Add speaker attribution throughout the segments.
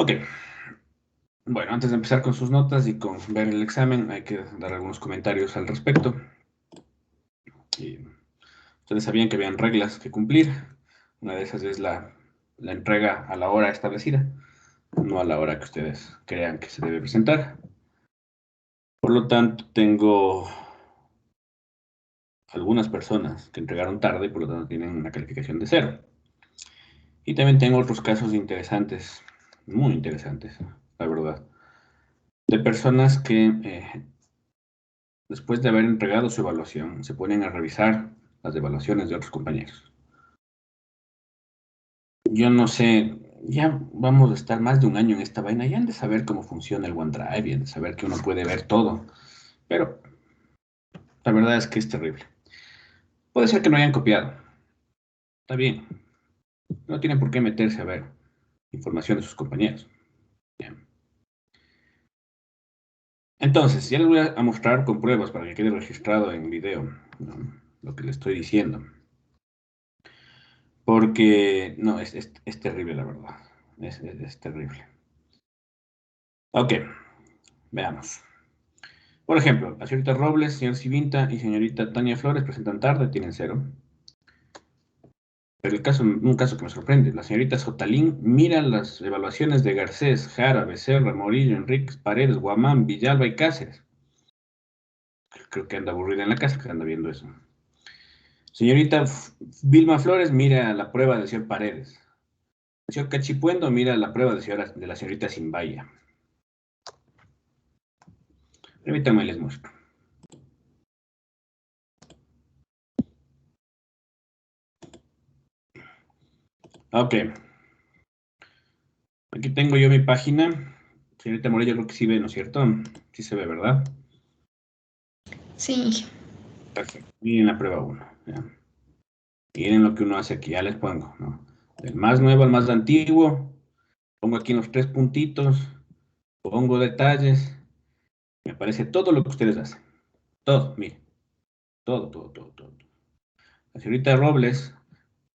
Speaker 1: Ok, bueno, antes de empezar con sus notas y con ver el examen, hay que dar algunos comentarios al respecto. Y ustedes sabían que habían reglas que cumplir. Una de esas es la entrega a la hora establecida, no a la hora que ustedes crean que se debe presentar. Por lo tanto, tengo algunas personas que entregaron tarde y por lo tanto tienen una calificación de 0. Y también tengo otros casos interesantes, muy interesantes, la verdad, de personas que después de haber entregado su evaluación se ponen a revisar las evaluaciones de otros compañeros. Yo no sé, ya vamos a estar más de un año en esta vaina, ya han de saber cómo funciona el OneDrive, y han de saber que uno puede ver todo, pero la verdad es que es terrible. Puede ser que no hayan copiado, está bien, no tienen por qué meterse a ver información de sus compañeros. Bien. Entonces, ya les voy a mostrar con pruebas para que quede registrado en video, ¿no? Lo que les estoy diciendo. Porque, no, es terrible la verdad, es terrible. Ok, veamos. Por ejemplo, la señorita Robles, señor Civinta y señorita Tania Flores presentan tarde, tienen 0. Pero un caso que me sorprende, la señorita Sotalín mira las evaluaciones de Garcés, Jara, Becerra, Morillo, Enríquez, Paredes, Guamán, Villalba y Cáceres. Creo que anda aburrida en la casa, que anda viendo eso. Señorita Vilma Flores mira la prueba del señor Paredes. El señor Cachipuendo mira la prueba de la señorita Simbaya. Permítanme les muestro. Ok. Aquí tengo yo mi página. Señorita Morillo, creo que sí ve, ¿no es cierto? Sí se ve, ¿verdad?
Speaker 2: Sí.
Speaker 1: Perfecto. Miren la prueba 1. Miren lo que uno hace aquí. Ya les pongo, ¿no? Del más nuevo al más antiguo. Pongo aquí en los 3 puntitos. Pongo detalles. Me aparece todo lo que ustedes hacen. Todo, miren. Todo, todo, todo, todo. La señorita Robles,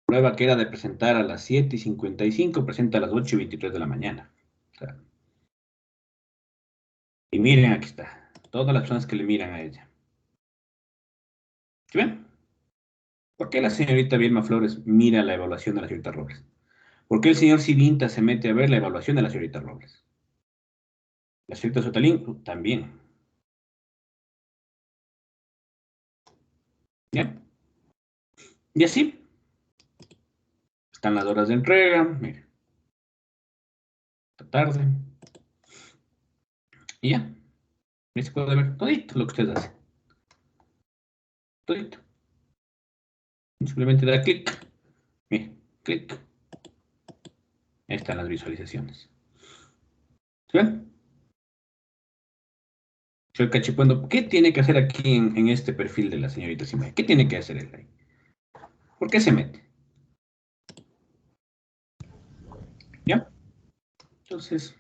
Speaker 1: prueba que era de presentar a las 7:55, presenta a las 8:23 de la mañana. O sea, y miren, aquí está. Todas las personas que le miran a ella. ¿Sí ven? ¿Por qué la señorita Vilma Flores mira la evaluación de la señorita Robles? ¿Por qué el señor Civinta se mete a ver la evaluación de la señorita Robles? La señorita Sotalín también. ¿Ya? Y así están las horas de entrega. Miren, esta tarde. Y ya. Y se puede ver todito lo que ustedes hacen. Todito. Simplemente da clic. Miren, clic. Ahí están las visualizaciones. ¿Sí ven? Señor Cachipuendo, ¿qué tiene que hacer aquí en este perfil de la señorita Simay? ¿Qué tiene que hacer él ahí? ¿Por qué se mete? ¿Ya? Entonces,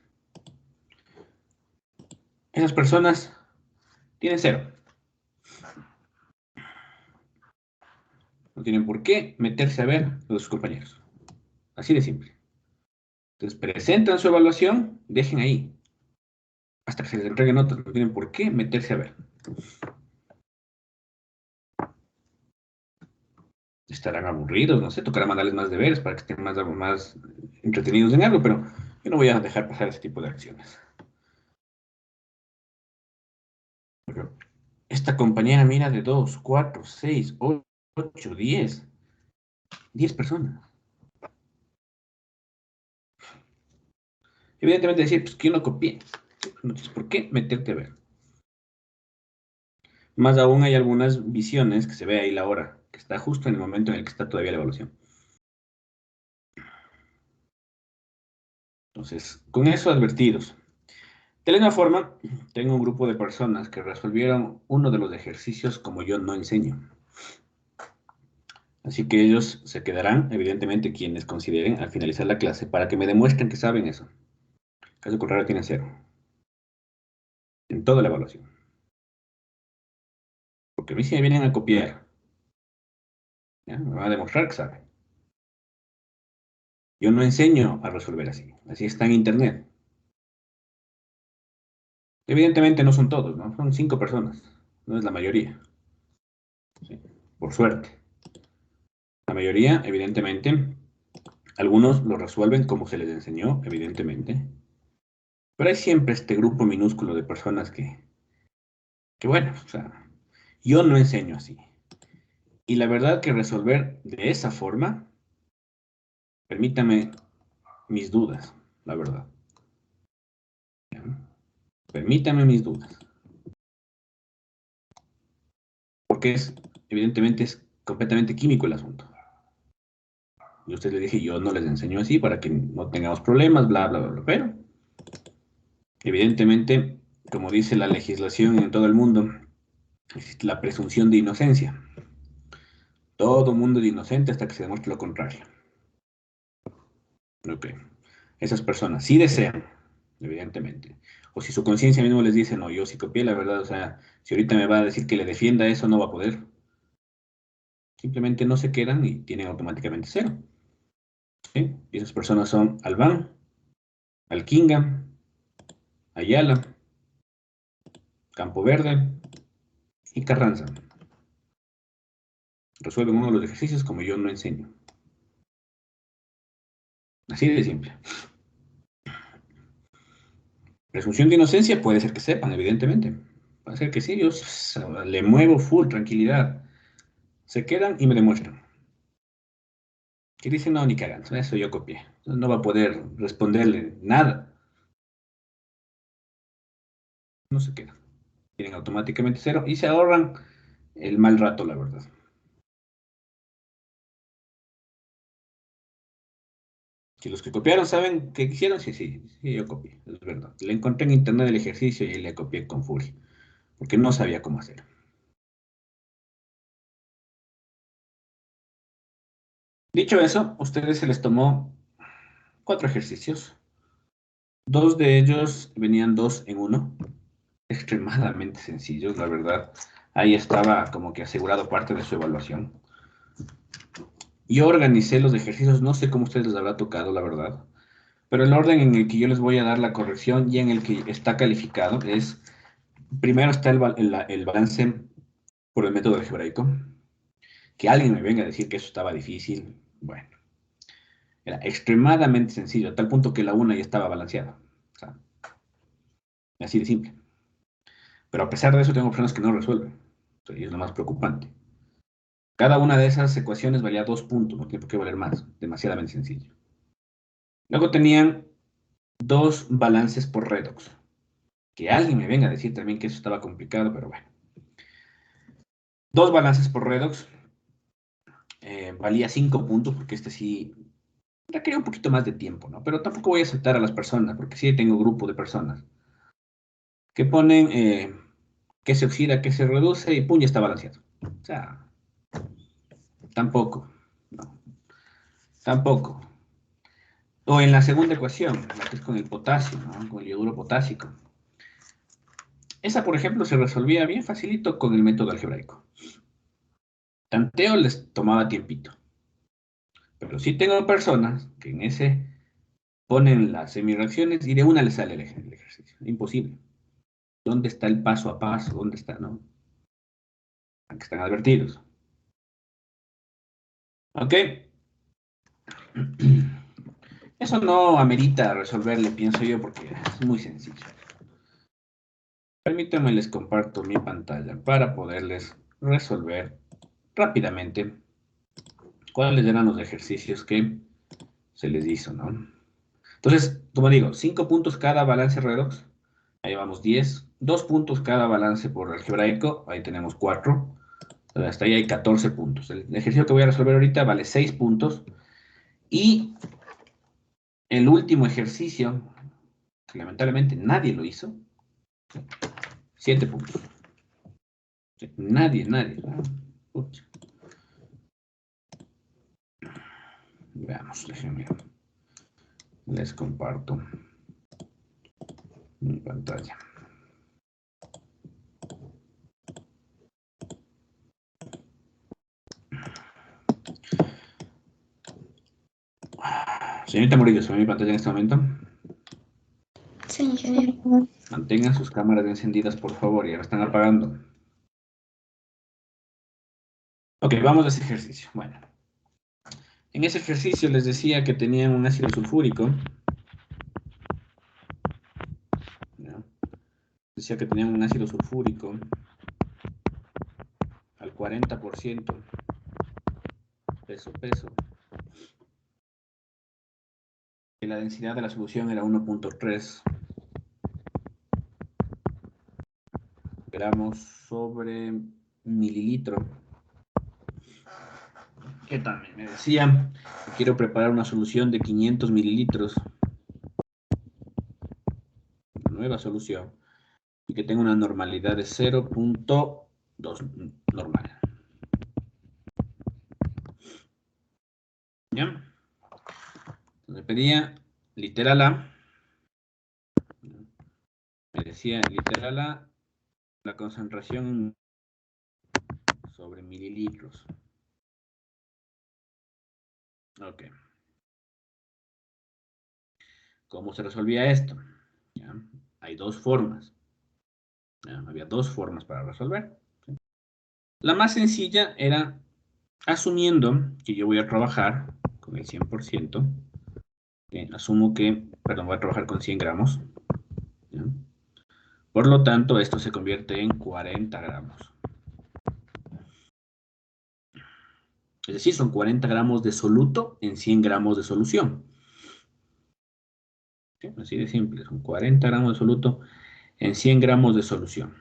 Speaker 1: esas personas tienen 0. No tienen por qué meterse a ver a sus compañeros. Así de simple. Entonces, presentan su evaluación, dejen ahí. Hasta que se les entreguen notas, no tienen por qué meterse a ver. Estarán aburridos, no sé, tocará mandarles más deberes para que estén más entretenidos en algo, pero yo no voy a dejar pasar ese tipo de acciones. Pero esta compañera mira de 2, 4, 6, 8, 10. 10 personas. Evidentemente decir, pues que yo no copié. No tienes por qué meterte a ver. Más aún hay algunas visiones que se ve ahí la hora, que está justo en el momento en el que está todavía la evaluación. Entonces, con eso advertidos. De la misma forma, tengo un grupo de personas que resolvieron uno de los ejercicios como yo no enseño. Así que ellos se quedarán, evidentemente, quienes consideren al finalizar la clase para que me demuestren que saben eso. Caso contrario, tienen 0 en toda la evaluación. Porque a mí si me vienen a copiar, ¿ya? Me van a demostrar que saben. Yo no enseño a resolver así. Así está en internet. Evidentemente no son todos, ¿no? Son 5 personas, no es la mayoría. ¿Sí? Por suerte. La mayoría, evidentemente, algunos lo resuelven como se les enseñó, evidentemente. Pero hay siempre este grupo minúsculo de personas que bueno, o sea, yo no enseño así. Y la verdad que resolver de esa forma, permítame mis dudas, la verdad. ¿Ya? Permítame mis dudas. Porque evidentemente es completamente químico el asunto. Y a usted le dije, yo no les enseño así para que no tengamos problemas, bla, bla, bla, bla. Pero, evidentemente, como dice la legislación en todo el mundo, existe la presunción de inocencia. Todo mundo es inocente hasta que se demuestre lo contrario. Ok. Esas personas sí desean, evidentemente. O si su conciencia mismo les dice, no, yo sí copié la verdad, o sea, si ahorita me va a decir que le defienda eso, no va a poder. Simplemente no se quedan y tienen automáticamente cero. ¿Sí? Y esas personas son Albán, Alquinga, Ayala, Campo Verde y Carranza. Resuelven uno de los ejercicios como yo no enseño. Así de simple. Presunción de inocencia puede ser que sepan, evidentemente. Puede ser que sí, yo le muevo full tranquilidad. Se quedan y me demuestran. Que dicen, no, ni cagando, eso yo copié. No va a poder responderle nada. No se quedan. Tienen automáticamente cero y se ahorran el mal rato, la verdad. Si los que copiaron saben qué quisieron, sí, sí, sí, yo copié, es verdad. Le encontré en internet el ejercicio y le copié con furia, porque no sabía cómo hacer. Dicho eso, a ustedes se les tomó 4 ejercicios. 2 de ellos venían 2 en uno, extremadamente sencillos, la verdad. Ahí estaba como que asegurado parte de su evaluación. Yo organicé los ejercicios, no sé cómo a ustedes les habrá tocado, la verdad, pero el orden en el que yo les voy a dar la corrección y en el que está calificado es, primero está el balance por el método algebraico, que alguien me venga a decir que eso estaba difícil, bueno, era extremadamente sencillo, a tal punto que la una ya estaba balanceada, o sea, así de simple. Pero a pesar de eso tengo personas que no resuelven, o sea, y es lo más preocupante. Cada una de esas ecuaciones valía 2 puntos, no tiene por qué valer más, demasiadamente sencillo. Luego tenían 2 balances por redox. Que alguien me venga a decir también que eso estaba complicado, pero bueno. 2 balances por redox. Valía 5 puntos, porque este sí requería un poquito más de tiempo, ¿no? Pero tampoco voy a aceptar a las personas, porque sí tengo grupo de personas que ponen que se oxida, que se reduce y pum, ya está balanceado. O sea, tampoco. No, tampoco. O en la segunda ecuación, la que es con el potasio, ¿no? Con el yoduro potásico. Esa, por ejemplo, se resolvía bien facilito con el método algebraico. Tanteo les tomaba tiempito. Pero sí tengo personas que en ese ponen las semireacciones y de una les sale el ejercicio. Imposible. ¿Dónde está el paso a paso? ¿Dónde está? ¿No? Aunque están advertidos. ¿Ok? Eso no amerita resolverle, pienso yo, porque es muy sencillo. Permítanme les comparto mi pantalla para poderles resolver rápidamente cuáles eran los ejercicios que se les hizo, ¿no? Entonces, como digo, 5 puntos cada balance redox. Ahí vamos 10. 2 puntos cada balance por algebraico. Ahí tenemos 4. Hasta ahí hay 14 puntos. El ejercicio que voy a resolver ahorita vale 6 puntos. Y el último ejercicio, que lamentablemente nadie lo hizo, 7 puntos. Nadie. Pucha. Veamos, déjenme. Les comparto mi pantalla. Señorita Murillo, ¿se ve mi pantalla en este momento?
Speaker 2: Sí, ingeniero.
Speaker 1: Mantengan sus cámaras encendidas, por favor, ya la están apagando. Ok, vamos a ese ejercicio. Bueno, en ese ejercicio les decía que tenían un ácido sulfúrico. ¿No? Decía que tenían un ácido sulfúrico al 40%, peso, que la densidad de la solución era 1.3 gramos sobre mililitro. Que también me decía que quiero preparar una solución de 500 mililitros, una nueva solución, y que tenga una normalidad de 0.2 normal. ¿Ya? Me pedía literal A, me decía literal A, la concentración sobre mililitros. Ok. ¿Cómo se resolvía esto? ¿Ya? Hay dos formas. ¿Ya? Había dos formas para resolver. ¿Sí? La más sencilla era asumiendo que yo voy a trabajar con el 100%. Asumo que, perdón, voy a trabajar con 100 gramos. ¿Ya? Por lo tanto, esto se convierte en 40 gramos. Es decir, son 40 gramos de soluto en 100 gramos de solución. ¿Sí? Así de simple, son 40 gramos de soluto en 100 gramos de solución.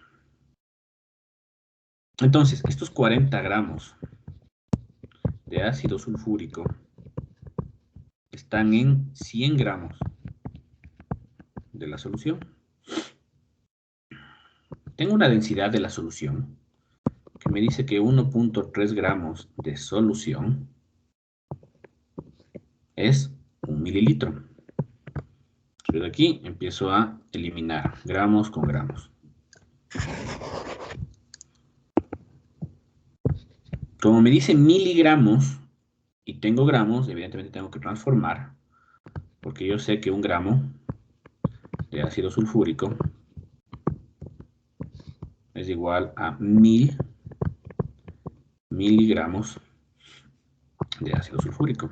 Speaker 1: Entonces, estos 40 gramos de ácido sulfúrico están en 100 gramos de la solución. Tengo una densidad de la solución que me dice que 1.3 gramos de solución es 1 mililitro. Yo de aquí empiezo a eliminar gramos con gramos. Como me dice miligramos y tengo gramos, evidentemente tengo que transformar, porque yo sé que 1 gramo de ácido sulfúrico es igual a 1000 miligramos de ácido sulfúrico.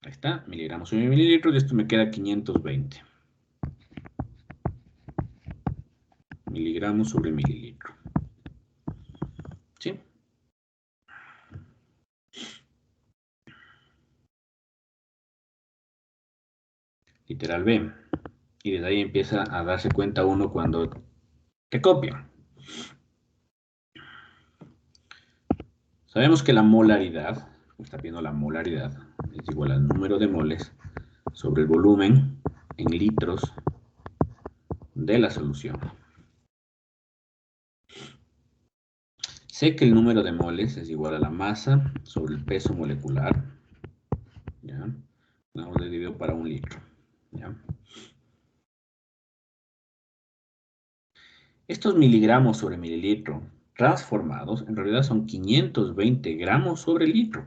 Speaker 1: Ahí está, miligramos sobre mililitros, y esto me queda 520 miligramos sobre mililitro. ¿Sí? Literal B. Y desde ahí empieza a darse cuenta uno cuando te copian. Sabemos que la molaridad, está viendo la molaridad, es igual al número de moles sobre el volumen en litros de la solución. Sé que el número de moles es igual a la masa sobre el peso molecular. ¿Ya? Vamos a dividir para 1 litro. ¿Ya? Estos miligramos sobre mililitro transformados en realidad son 520 gramos sobre litro.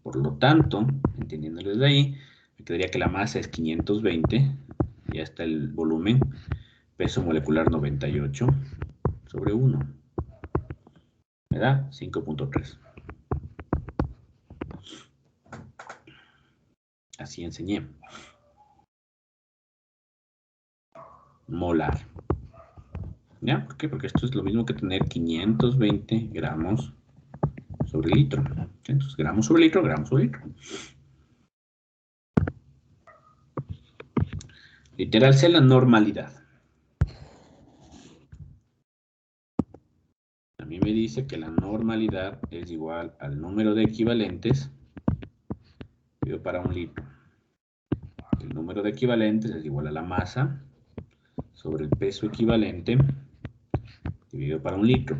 Speaker 1: Por lo tanto, entendiéndolo desde ahí, me quedaría que la masa es 520, ya está el volumen, peso molecular 98 sobre 1, me da 5.3. Así enseñé. Molar. ¿Ya? ¿Por qué? Porque esto es lo mismo que tener 520 gramos sobre litro. Entonces, gramos sobre litro, gramos sobre litro. Literal C, la normalidad. A mí me dice que la normalidad es igual al número de equivalentes dividido para 1 litro. El número de equivalentes es igual a la masa sobre el peso equivalente dividido para 1 litro.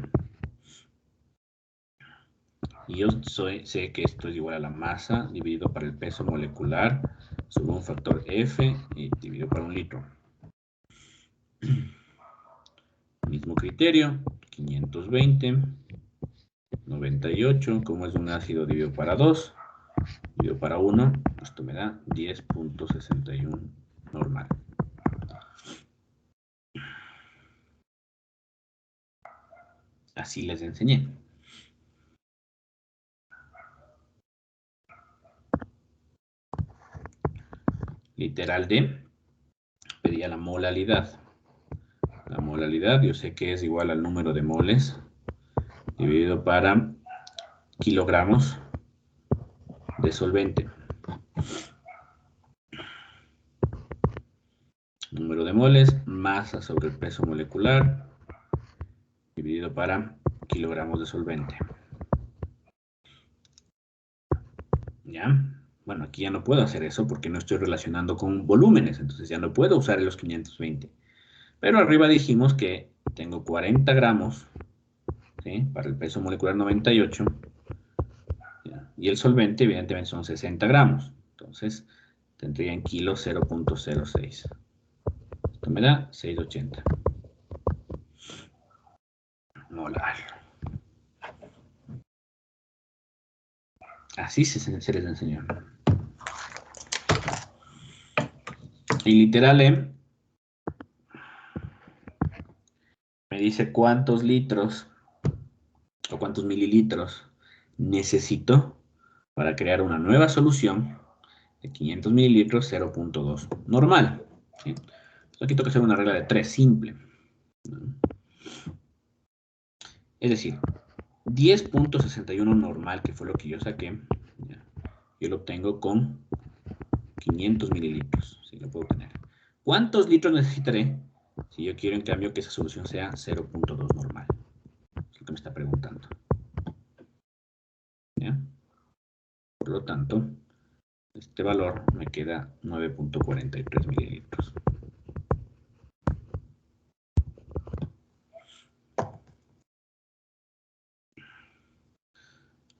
Speaker 1: Y yo sé que esto es igual a la masa dividido para el peso molecular sobre un factor F y dividido para 1 litro. Mismo criterio, 520, 98, como es un ácido dividido para 2, dividido para 1, esto me da 10.61 normal. Así les enseñé. Literal D, pedía la molalidad. La molalidad yo sé que es igual al número de moles dividido para kilogramos de solvente. Número de moles, masa sobre el peso molecular, dividido para kilogramos de solvente. ¿Ya? Bueno, aquí ya no puedo hacer eso porque no estoy relacionando con volúmenes, entonces ya no puedo usar los 520. Pero arriba dijimos que tengo 40 gramos, ¿sí? Para el peso molecular 98, ¿ya? Y el solvente evidentemente son 60 gramos, entonces tendría en kilos 0.06. Esto me da 680 molar. Así se les enseñó. Y literal E me dice cuántos litros o cuántos mililitros necesito para crear una nueva solución de 500 mililitros 0.2 normal. ¿Sí? Aquí tengo que hacer una regla de 3 simple. Es decir, 10.61 normal, que fue lo que yo saqué, yo lo obtengo con 500 mililitros. ¿Sí? Lo puedo obtener. ¿Cuántos litros necesitaré si yo quiero en cambio que esa solución sea 0.2 normal? Es lo que me está preguntando. ¿Ya? Por lo tanto, este valor me queda 9.43 mililitros.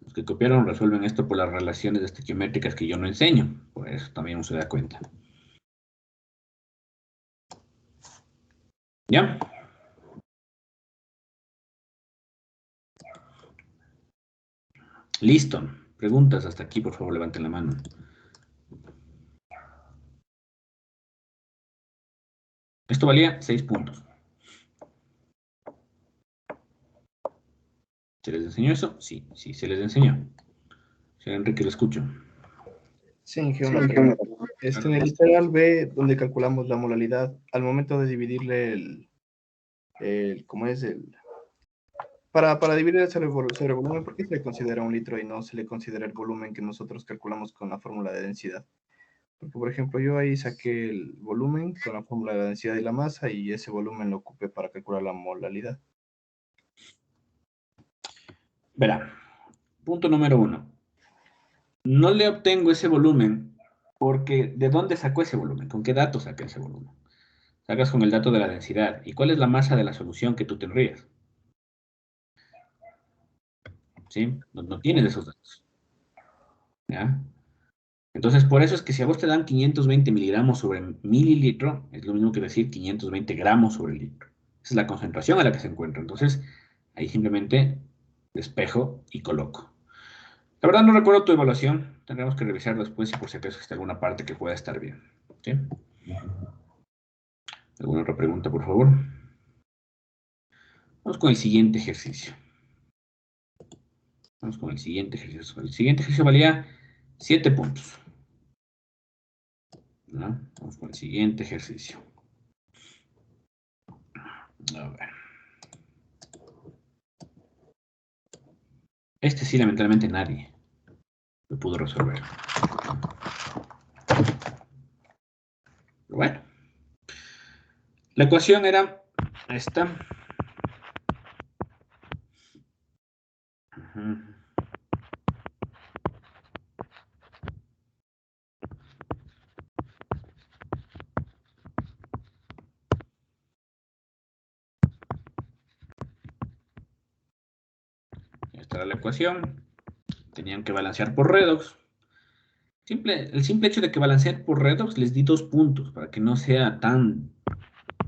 Speaker 1: Los que copiaron resuelven esto por las relaciones estequiométricas que yo no enseño. Por eso también uno se da cuenta. ¿Ya? Listo. Preguntas hasta aquí, por favor, levanten la mano. Esto valía 6 puntos. ¿Se les enseñó eso? Sí, sí, se les enseñó. Señor Enrique, lo escucho.
Speaker 2: Sí, Inge, una pregunta. En el literal B, donde calculamos la molalidad, al momento de dividirle ¿cómo es el? Para dividir el sobre volumen, ¿por qué se le considera un litro y no se le considera el volumen que nosotros calculamos con la fórmula de densidad? Porque, por ejemplo, yo ahí saqué el volumen con la fórmula de la densidad y la masa y ese volumen lo ocupé para calcular la molalidad.
Speaker 1: Verá, punto número 1. No le obtengo ese volumen porque ¿de dónde sacó ese volumen? ¿Con qué datos saca ese volumen? Sacas con el dato de la densidad. ¿Y cuál es la masa de la solución que tú tendrías? ¿Sí? No tienes esos datos. ¿Ya? Entonces, por eso es que si a vos te dan 520 miligramos sobre mililitro, es lo mismo que decir 520 gramos sobre el litro. Esa es la concentración a la que se encuentra. Entonces, ahí simplemente despejo y coloco. La verdad no recuerdo tu evaluación. Tendremos que revisar después si por si acaso existe alguna parte que pueda estar bien. ¿Sí? ¿Alguna otra pregunta, por favor? Vamos con el siguiente ejercicio. Vamos con el siguiente ejercicio. El siguiente ejercicio valía 7 puntos. ¿No? Vamos con el siguiente ejercicio. A ver. Este sí, lamentablemente nadie lo pudo resolver. Pero bueno. La ecuación era esta. Esta era la ecuación. Tenían que balancear por redox. El simple hecho de que balancear por redox les di 2 puntos para que no sea tan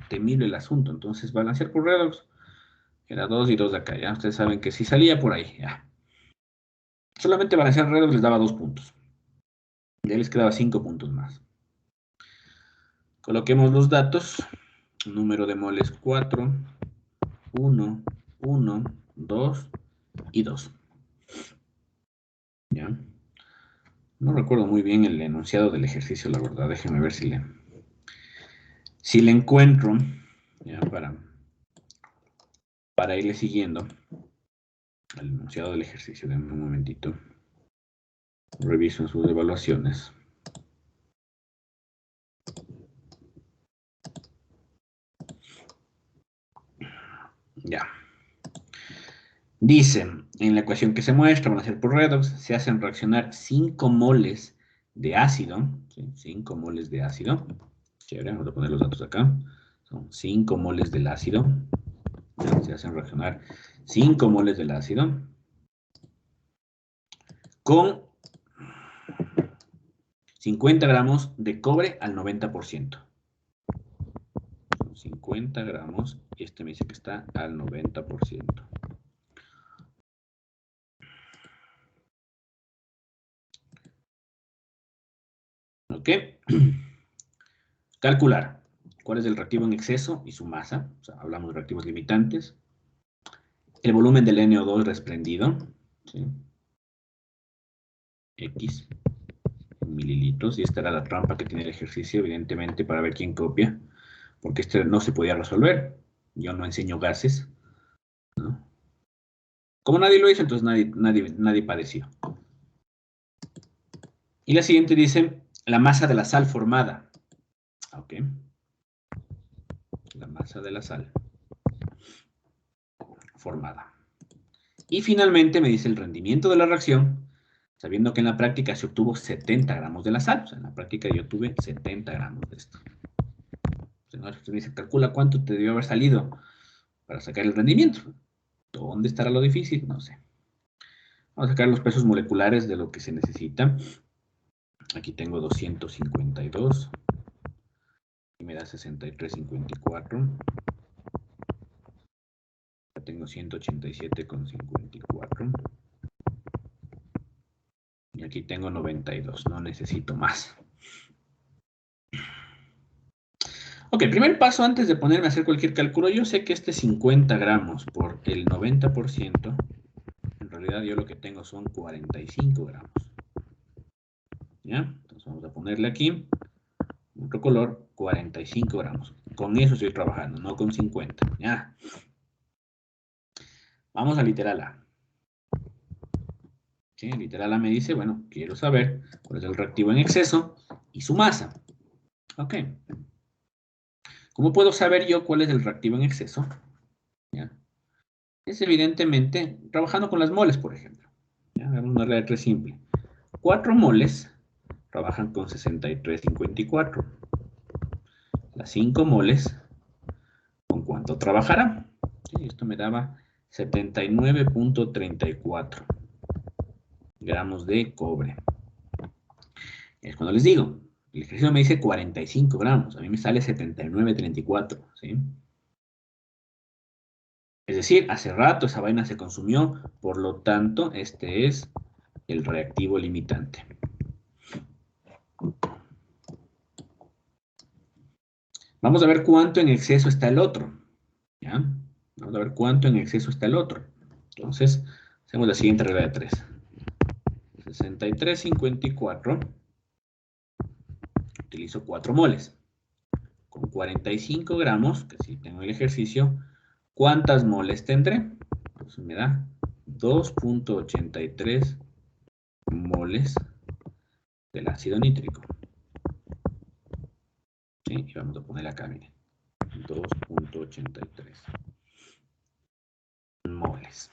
Speaker 1: temible el asunto. Entonces, balancear por redox era 2 y 2 de acá. Ya ustedes saben que si salía por ahí, ya. Solamente balancear redox les daba 2 puntos. Ya les quedaba 5 puntos más. Coloquemos los datos. Número de moles 4, 1, 1, 2 y 2. ¿Ya? No recuerdo muy bien el enunciado del ejercicio, la verdad. Déjenme ver si le encuentro, ¿ya? Para irle siguiendo el enunciado del ejercicio. Denme un momentito. Reviso en sus evaluaciones. Ya. Dice, en la ecuación que se muestra, van a ser por redox, se hacen reaccionar 5 moles de ácido, ¿sí? 5 moles de ácido. Chévere, vamos a poner los datos acá. Son 5 moles del ácido. Se hacen reaccionar 5 moles del ácido con 50 gramos de cobre al 90%. 50 gramos y este me dice que está al 90%. ¿Ok? Calcular cuál es el reactivo en exceso y su masa. O sea, hablamos de reactivos limitantes. El volumen del NO2 desprendido. ¿Sí? X en mililitros. Y esta era la trampa que tiene el ejercicio, evidentemente, para ver quién copia. Porque este no se podía resolver. Yo no enseño gases, ¿no? Como nadie lo hizo, entonces nadie padeció. Y la siguiente dice, la masa de la sal formada. Ok. La masa de la sal formada. Y finalmente me dice el rendimiento de la reacción, sabiendo que en la práctica se obtuvo 70 gramos de la sal. O sea, en la práctica yo tuve 70 gramos de esto. Entonces usted me dice, calcula cuánto te debió haber salido para sacar el rendimiento. ¿Dónde estará lo difícil? No sé. Vamos a sacar los pesos moleculares de lo que se necesita. Aquí tengo 252. Y me da 63,54. Ya tengo 187,54. Y aquí tengo 92. No necesito más. Ok, primer paso antes de ponerme a hacer cualquier cálculo. Yo sé que este 50 gramos por el 90%, en realidad yo lo que tengo son 45 gramos. ¿Ya? Entonces vamos a ponerle aquí otro color, 45 gramos. Con eso estoy trabajando, no con 50. ¿Ya? Vamos a literal A. ¿Sí? Literal A me dice, bueno, quiero saber cuál es el reactivo en exceso y su masa. Ok. ¿Cómo puedo saber yo cuál es el reactivo en exceso? ¿Ya? Es evidentemente trabajando con las moles, por ejemplo. ¿Ya? Hagamos una regla de 3 simple. 4 moles trabajan con 63,54. Las 5 moles, ¿con cuánto trabajarán? Sí, esto me daba 79,34 gramos de cobre. Es cuando les digo, el ejercicio me dice 45 gramos, a mí me sale 79,34, ¿sí? Es decir, hace rato esa vaina se consumió, por lo tanto, este es el reactivo limitante. Vamos a ver cuánto en exceso está el otro. ¿Ya? Vamos a ver cuánto en exceso está el otro. Entonces, hacemos la siguiente regla de 3. 63,54. Utilizo 4 moles. Con 45 gramos, que sí tengo el ejercicio, ¿cuántas moles tendré? Entonces me da 2,83 moles del ácido nítrico. ¿Sí? Y vamos a poner acá, miren. 2,83 moles.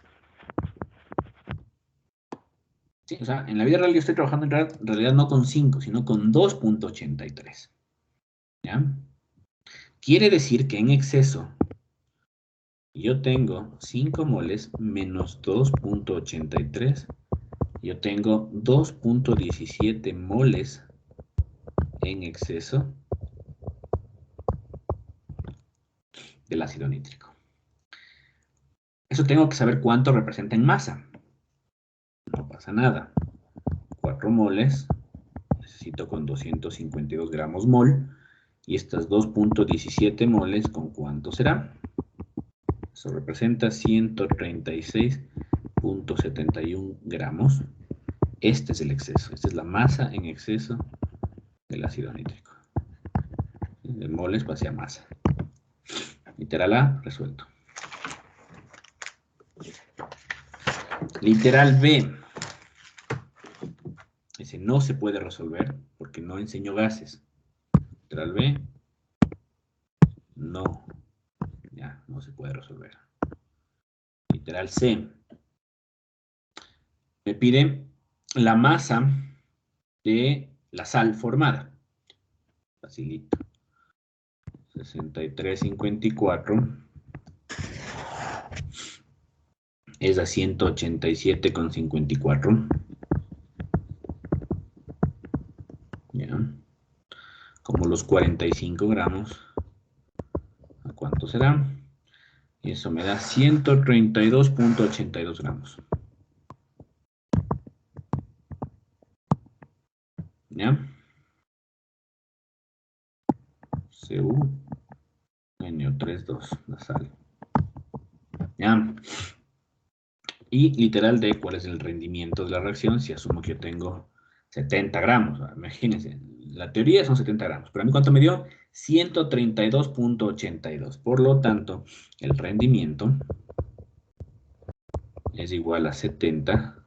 Speaker 1: Sí, o sea, en la vida real yo estoy trabajando en realidad no con 5, sino con 2,83. ¿Ya? Quiere decir que en exceso yo tengo 5 moles menos 2,83. Yo tengo 2,17 moles en exceso del ácido nítrico. Eso tengo que saber cuánto representa en masa. No pasa nada. 4 moles de necesito con 252 gramos mol. Y estas 2.17 moles, ¿con cuánto será? Eso representa 136.71 gramos. Este es el exceso. Esta es la masa en exceso del ácido nítrico. El moles pasa a masa. Literal A, resuelto. Literal B. Ese no se puede resolver porque no enseño gases. Literal B. No. Ya, no se puede resolver. Literal C. Me pide la masa de la sal formada. Facilito. 63.54 es a 187.54. Ya. Como los 45 gramos. ¿A cuánto será? Y eso me da 132.82 gramos. ¿Ya? CuNO32, la sal. ¿Ya? Y literal D, ¿cuál es el rendimiento de la reacción? Si asumo que yo tengo 70 gramos. Imagínense, la teoría son 70 gramos. Pero a mí, ¿cuánto me dio? 132.82. Por lo tanto, el rendimiento es igual a 70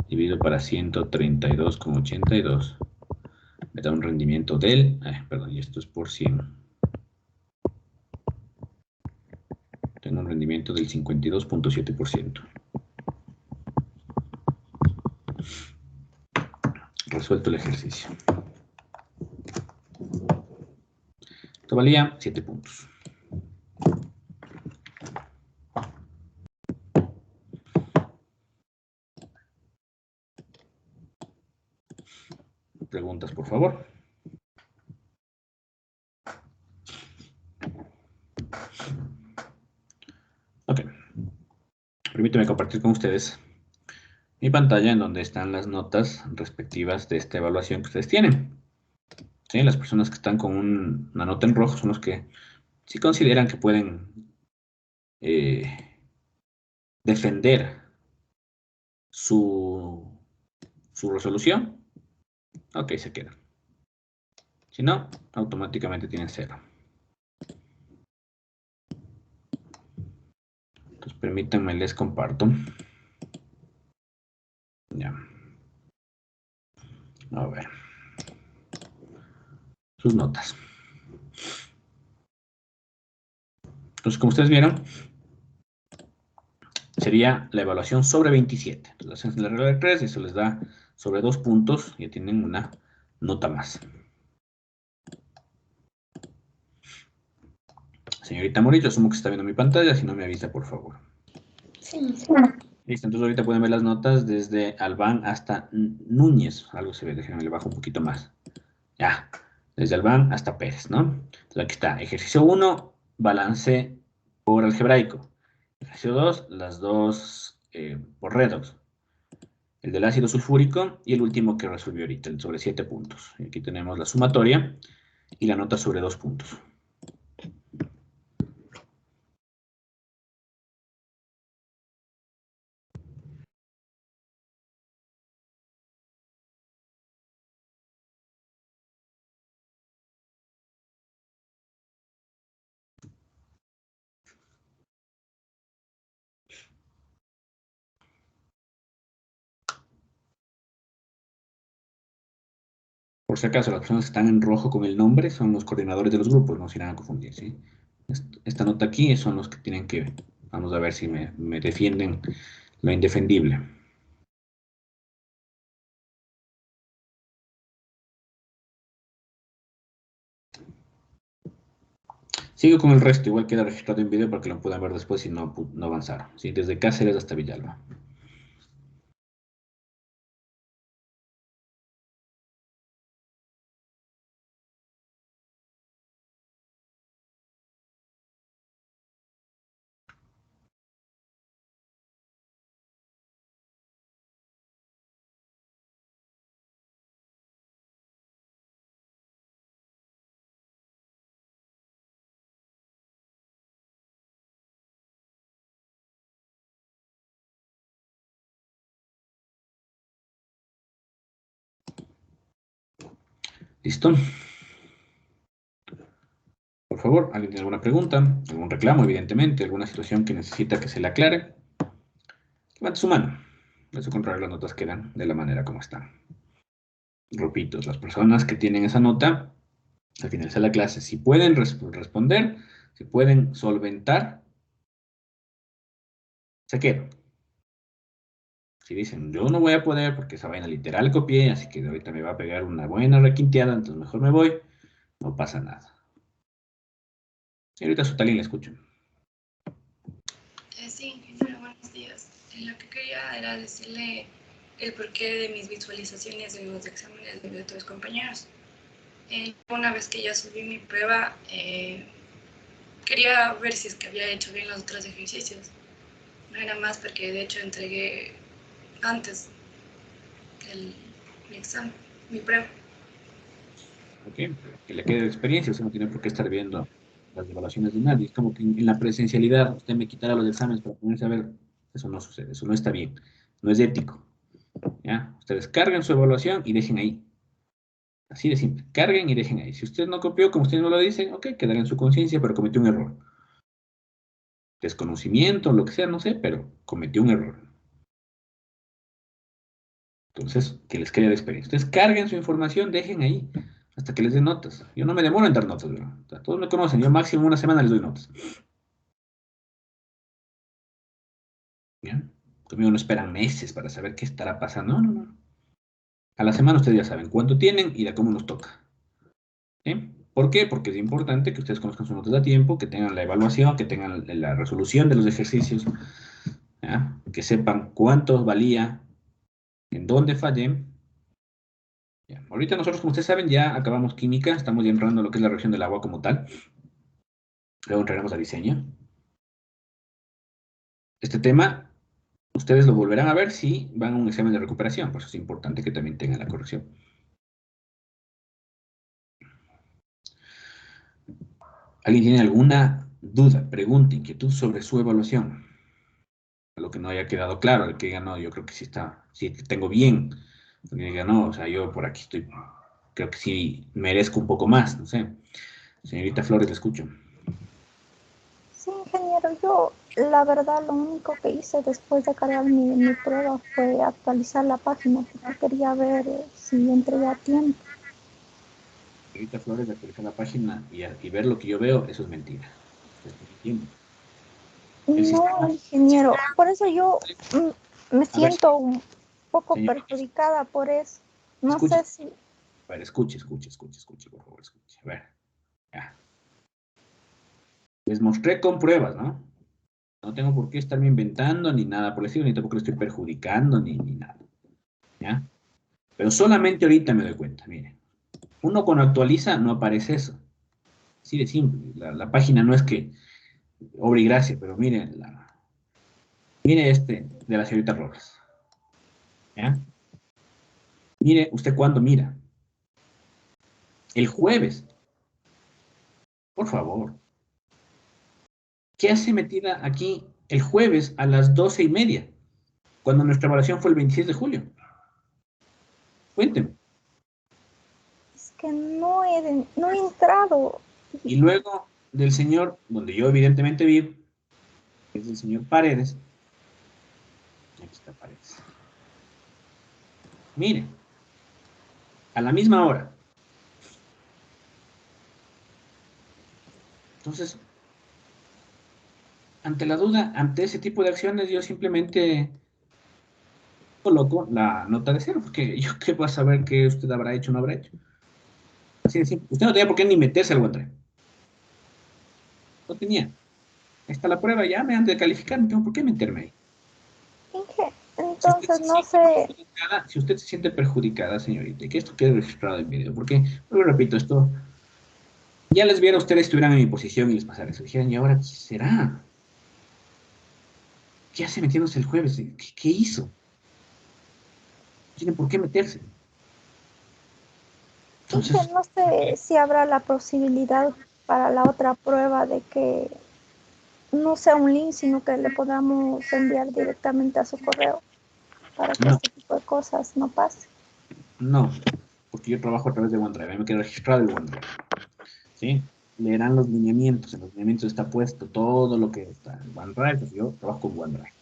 Speaker 1: dividido para 132.82. Me da un rendimiento del... perdón, y esto es por 100. Tengo un rendimiento del 52.7%. Resuelto el ejercicio. Esto valía 7 puntos. Preguntas, por favor. Ok. Permíteme compartir con ustedes mi pantalla en donde están las notas respectivas de esta evaluación que ustedes tienen. ¿Sí? Las personas que están con una nota en rojo son los que sí consideran que pueden defender su resolución. Ok, se quedan. Si no, automáticamente tienen 0. Entonces, permítanme, les comparto. Ya. A ver. Sus notas. Entonces, como ustedes vieron, sería la evaluación sobre 27. Entonces, hacen la regla de 3 y eso les da sobre 2 puntos. Ya tienen una nota más. Señorita Morillo, asumo que está viendo mi pantalla. Si no, me avisa, por favor.
Speaker 3: Sí.
Speaker 1: Listo, entonces ahorita pueden ver las notas desde Albán hasta Núñez. Algo se ve, déjenme le bajo un poquito más. Ya, desde Albán hasta Pérez, ¿no? Entonces aquí está, ejercicio 1, balance por algebraico. Ejercicio 2, las dos por redox. El del ácido sulfúrico y el último que resolvió ahorita, el sobre 7 puntos. Y aquí tenemos la sumatoria y la nota sobre 2 puntos. Por si acaso, las personas que están en rojo con el nombre son los coordinadores de los grupos, no se irán a confundir, ¿sí? Esta nota aquí son los que tienen que... Vamos a ver si me defienden lo indefendible. Sigo con el resto, igual queda registrado en video para que lo puedan ver después y no avanzar. ¿Sí? Desde Cáceres hasta Villalba. ¿Listo? Por favor, ¿alguien tiene alguna pregunta? ¿Algún reclamo, evidentemente? ¿Alguna situación que necesita que se le aclare? Levante su mano. De su contrario, las notas quedan de la manera como están. Repito, las personas que tienen esa nota, al finalizar la clase, si pueden responder, si pueden solventar, se quedan. Si dicen, yo no voy a poder porque esa vaina literal copié, así que ahorita me va a pegar una buena requinteada, entonces mejor me voy, no pasa nada. Señorita Sutalín, la escucho.
Speaker 3: Sí, ingeniero, buenos días. Lo que quería era decirle el porqué de mis visualizaciones en los exámenes de otros compañeros. Una vez que ya subí mi prueba, quería ver si es que había hecho bien los otros ejercicios. No era más porque de hecho entregué antes mi examen, mi prueba.
Speaker 1: Ok, que le quede de experiencia, usted no tiene por qué estar viendo las evaluaciones de nadie. Es como que en la presencialidad usted me quitara los exámenes para ponerse a ver. Eso no sucede, eso no está bien, no es ético. ¿Ya? Ustedes carguen su evaluación y dejen ahí. Así de simple, carguen y dejen ahí. Si usted no copió, como usted no lo dice, ok, quedará en su conciencia, pero cometió un error. Desconocimiento, lo que sea, no sé, pero cometió un error. Entonces, que les quede de experiencia. Ustedes carguen su información, dejen ahí, hasta que les den notas. Yo no me demoro en dar notas, ¿verdad? O sea, todos me conocen, yo máximo una semana les doy notas. ¿Ya? Conmigo no esperan meses para saber qué estará pasando. No, no, no. A la semana ustedes ya saben cuánto tienen y de cómo nos toca. ¿Sí? ¿Por qué? Porque es importante que ustedes conozcan sus notas a tiempo, que tengan la evaluación, que tengan la resolución de los ejercicios, ¿ya? Que sepan cuánto valía, en dónde fallé. Ya. Ahorita nosotros, como ustedes saben, ya acabamos química, estamos ya entrando a lo que es la reacción del agua como tal. Luego entraremos a diseño. Este tema, ustedes lo volverán a ver si van a un examen de recuperación, por eso es importante que también tengan la corrección. ¿Alguien tiene alguna duda, pregunta, inquietud sobre su evaluación? A lo que no haya quedado claro, el que diga, no, yo creo que sí está, sí tengo bien. El que diga, no, o sea, yo por aquí estoy, creo que sí merezco un poco más, no sé. Señorita Flores, le escucho.
Speaker 4: Sí, ingeniero, yo la verdad lo único que hice después de cargar mi prueba fue actualizar la página porque quería ver si entregué a tiempo.
Speaker 1: Señorita Flores, de actualizar la página y ver lo que yo veo, eso es mentira. Usted está mintiendo. El
Speaker 4: No,
Speaker 1: sistema,
Speaker 4: ingeniero, por eso yo me
Speaker 1: a ver,
Speaker 4: siento un poco
Speaker 1: señor,
Speaker 4: perjudicada por eso. No
Speaker 1: escuche,
Speaker 4: sé si...
Speaker 1: a ver, escuche, por favor, escuche. A ver, ya. Les mostré con pruebas, ¿no? No tengo por qué estarme inventando ni nada por el estilo, ni tampoco le estoy perjudicando ni nada, ¿ya? Pero solamente ahorita me doy cuenta, mire. Uno cuando actualiza no aparece eso. Así de simple. La página no es que obra y gracia, pero mire, mire este de la señorita Rojas, ¿ya? Mire usted cuándo mira. El jueves, por favor. ¿Qué hace metida aquí el jueves a las 12:30? Cuando nuestra evaluación fue el 26 de julio. Cuénteme.
Speaker 4: Es que no he entrado.
Speaker 1: Y luego del señor, donde yo evidentemente vi, es el señor Paredes. Aquí está Paredes. Mire, a la misma hora. Entonces, ante la duda, ante ese tipo de acciones, yo simplemente coloco la nota de cero, porque yo qué voy a saber qué usted habrá hecho o no habrá hecho. Así de simple. Usted no tenía por qué ni meterse al OneDrive. No tenía. Ahí está la prueba, ya me han de calificar, no tengo por qué meterme ahí.
Speaker 4: Entonces, no sé.
Speaker 1: Si usted se siente perjudicada, señorita, que esto quede registrado en video, porque, lo repito, esto, ya les viera ustedes estuvieran en mi posición y les pasara eso. Dijeran, ¿y ahora qué será? ¿Qué hace metiéndose el jueves? ¿Qué hizo? No tiene por qué meterse. Entonces,
Speaker 4: No sé si habrá la posibilidad para la otra prueba de que no sea un link, sino que le podamos enviar directamente a su correo para que
Speaker 1: no,
Speaker 4: este tipo de cosas no pase.
Speaker 1: no. porque yo trabajo a través de OneDrive, a mí me queda registrado el OneDrive, ¿sí? Leerán los lineamientos, en los lineamientos está puesto todo lo que está en OneDrive, pues yo trabajo con OneDrive.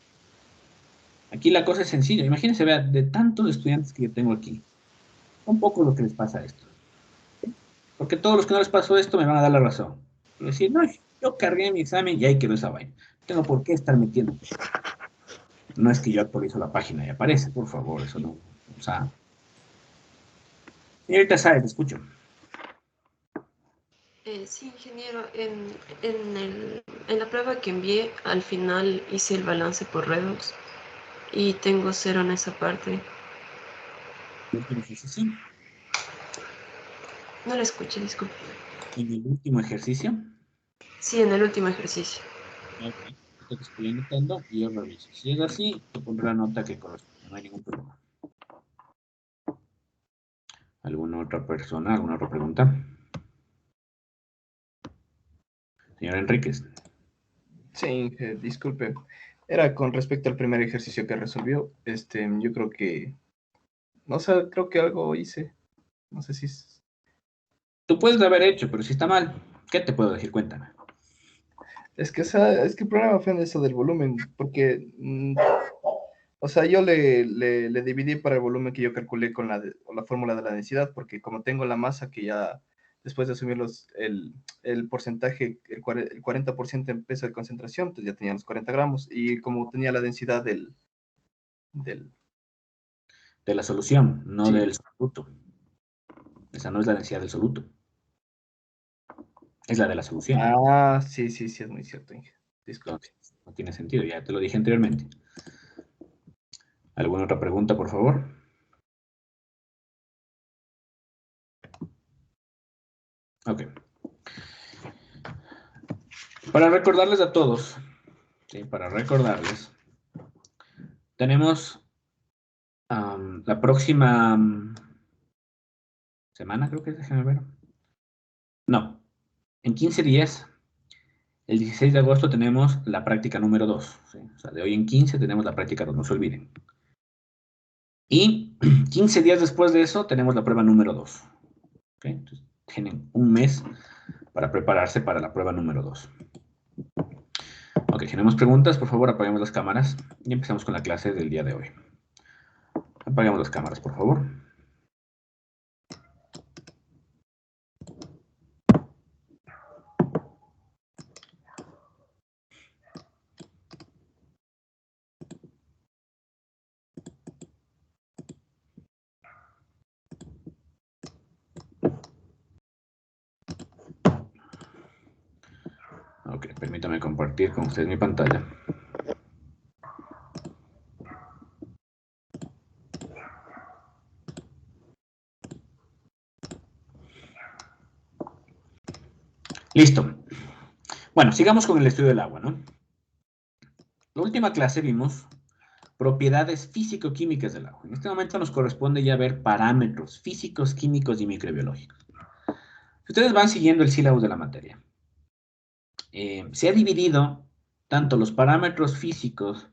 Speaker 1: Aquí la cosa es sencilla, imagínense, vea, de tantos estudiantes que yo tengo aquí, un poco lo que les pasa a esto. Porque todos los que no les pasó esto me van a dar la razón. Y decir, no, yo cargué mi examen y ahí quedó esa vaina. No tengo por qué estar metiendo. No es que yo actualizo la página y aparece, por favor, eso no. O sea. Señorita Saez, te escucho.
Speaker 5: Sí, ingeniero, en la prueba que envié, al final hice el balance por Redux y tengo 0 en esa parte.
Speaker 1: ¿El último ejercicio?
Speaker 5: No la escuché, disculpe.
Speaker 1: ¿En el último ejercicio?
Speaker 5: Sí, en el último ejercicio.
Speaker 1: Ok, esto que estoy anotando y yo reviso. Si es así, te pondré la nota que corresponde, no hay ningún problema. ¿Alguna otra persona? ¿Alguna otra pregunta? Señor Enríquez.
Speaker 2: Sí, disculpe. Era con respecto al primer ejercicio que resolvió. Yo creo que, no sé, creo que algo hice. No sé si
Speaker 1: Tú puedes haber hecho, pero si está mal, ¿qué te puedo decir? Cuéntame.
Speaker 2: es que, o sea, es que el problema fue en eso del volumen, porque, o sea, yo le dividí para el volumen que yo calculé con la fórmula de la densidad, porque como tengo la masa que ya, después de asumir el porcentaje, el 40% en peso de concentración, pues ya tenía los 40 gramos, y como tenía la densidad del
Speaker 1: De la solución, no
Speaker 2: sí.
Speaker 1: del soluto. Esa no es la densidad del soluto. Es la de la solución.
Speaker 2: Ah, sí, sí, sí, es muy cierto, Inge. Disculpe.
Speaker 1: Entonces, no tiene sentido, ya te lo dije anteriormente. ¿Alguna otra pregunta, por favor? Ok. Para recordarles a todos, ¿sí? Para recordarles, tenemos la próxima semana, creo que es, déjenme ver. No, en 15 días, el 16 de agosto tenemos la práctica número 2. ¿Sí? O sea, de hoy en 15 tenemos la práctica 2, no se olviden. Y 15 días después de eso tenemos la prueba número 2. ¿Okay? Entonces, tienen un mes para prepararse para la prueba número 2. Ok, si tenemos preguntas, por favor apaguemos las cámaras y empezamos con la clase del día de hoy. Apaguemos las cámaras, por favor. Ok, permítame compartir con ustedes mi pantalla. Listo. Bueno, sigamos con el estudio del agua, ¿no? La última clase vimos propiedades físico-químicas del agua. En este momento nos corresponde ya ver parámetros físicos, químicos y microbiológicos. Si ustedes van siguiendo el sílabus de la materia, se ha dividido tanto los parámetros físicos,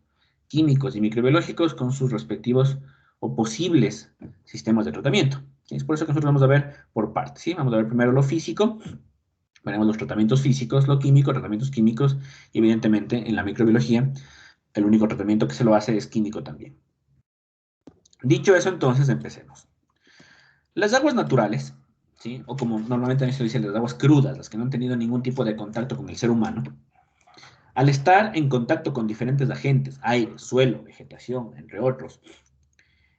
Speaker 1: químicos y microbiológicos con sus respectivos o posibles sistemas de tratamiento. Es por eso que nosotros vamos a ver por partes, ¿sí? Vamos a ver primero lo físico, veremos los tratamientos físicos, lo químico, tratamientos químicos, y evidentemente en la microbiología el único tratamiento que se lo hace es químico también. Dicho eso, entonces empecemos. Las aguas naturales, ¿sí? O como normalmente también se dice, las aguas crudas, las que no han tenido ningún tipo de contacto con el ser humano, al estar en contacto con diferentes agentes, aire, suelo, vegetación, entre otros,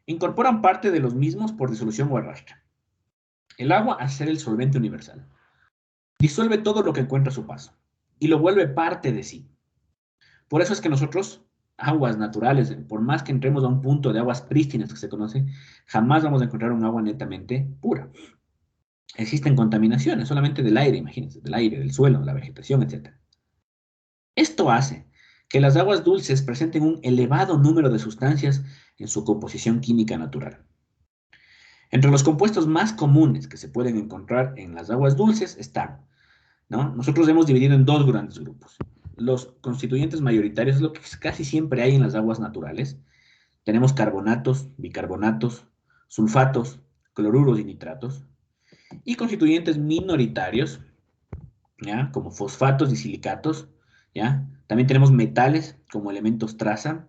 Speaker 1: incorporan parte de los mismos por disolución o arrastre. El agua, al ser el solvente universal, disuelve todo lo que encuentra a su paso y lo vuelve parte de sí. Por eso es que nosotros, aguas naturales, por más que entremos a un punto de aguas prístinas que se conoce, jamás vamos a encontrar un agua netamente pura. Existen contaminaciones solamente del aire, imagínense, del aire, del suelo, la vegetación, etc. Esto hace que las aguas dulces presenten un elevado número de sustancias en su composición química natural. Entre los compuestos más comunes que se pueden encontrar en las aguas dulces están, ¿no? Nosotros hemos dividido en dos grandes grupos. Los constituyentes mayoritarios es lo que casi siempre hay en las aguas naturales. Tenemos carbonatos, bicarbonatos, sulfatos, cloruros y nitratos, y constituyentes minoritarios, ¿ya? Como fosfatos y silicatos, ¿ya? También tenemos metales como elementos traza,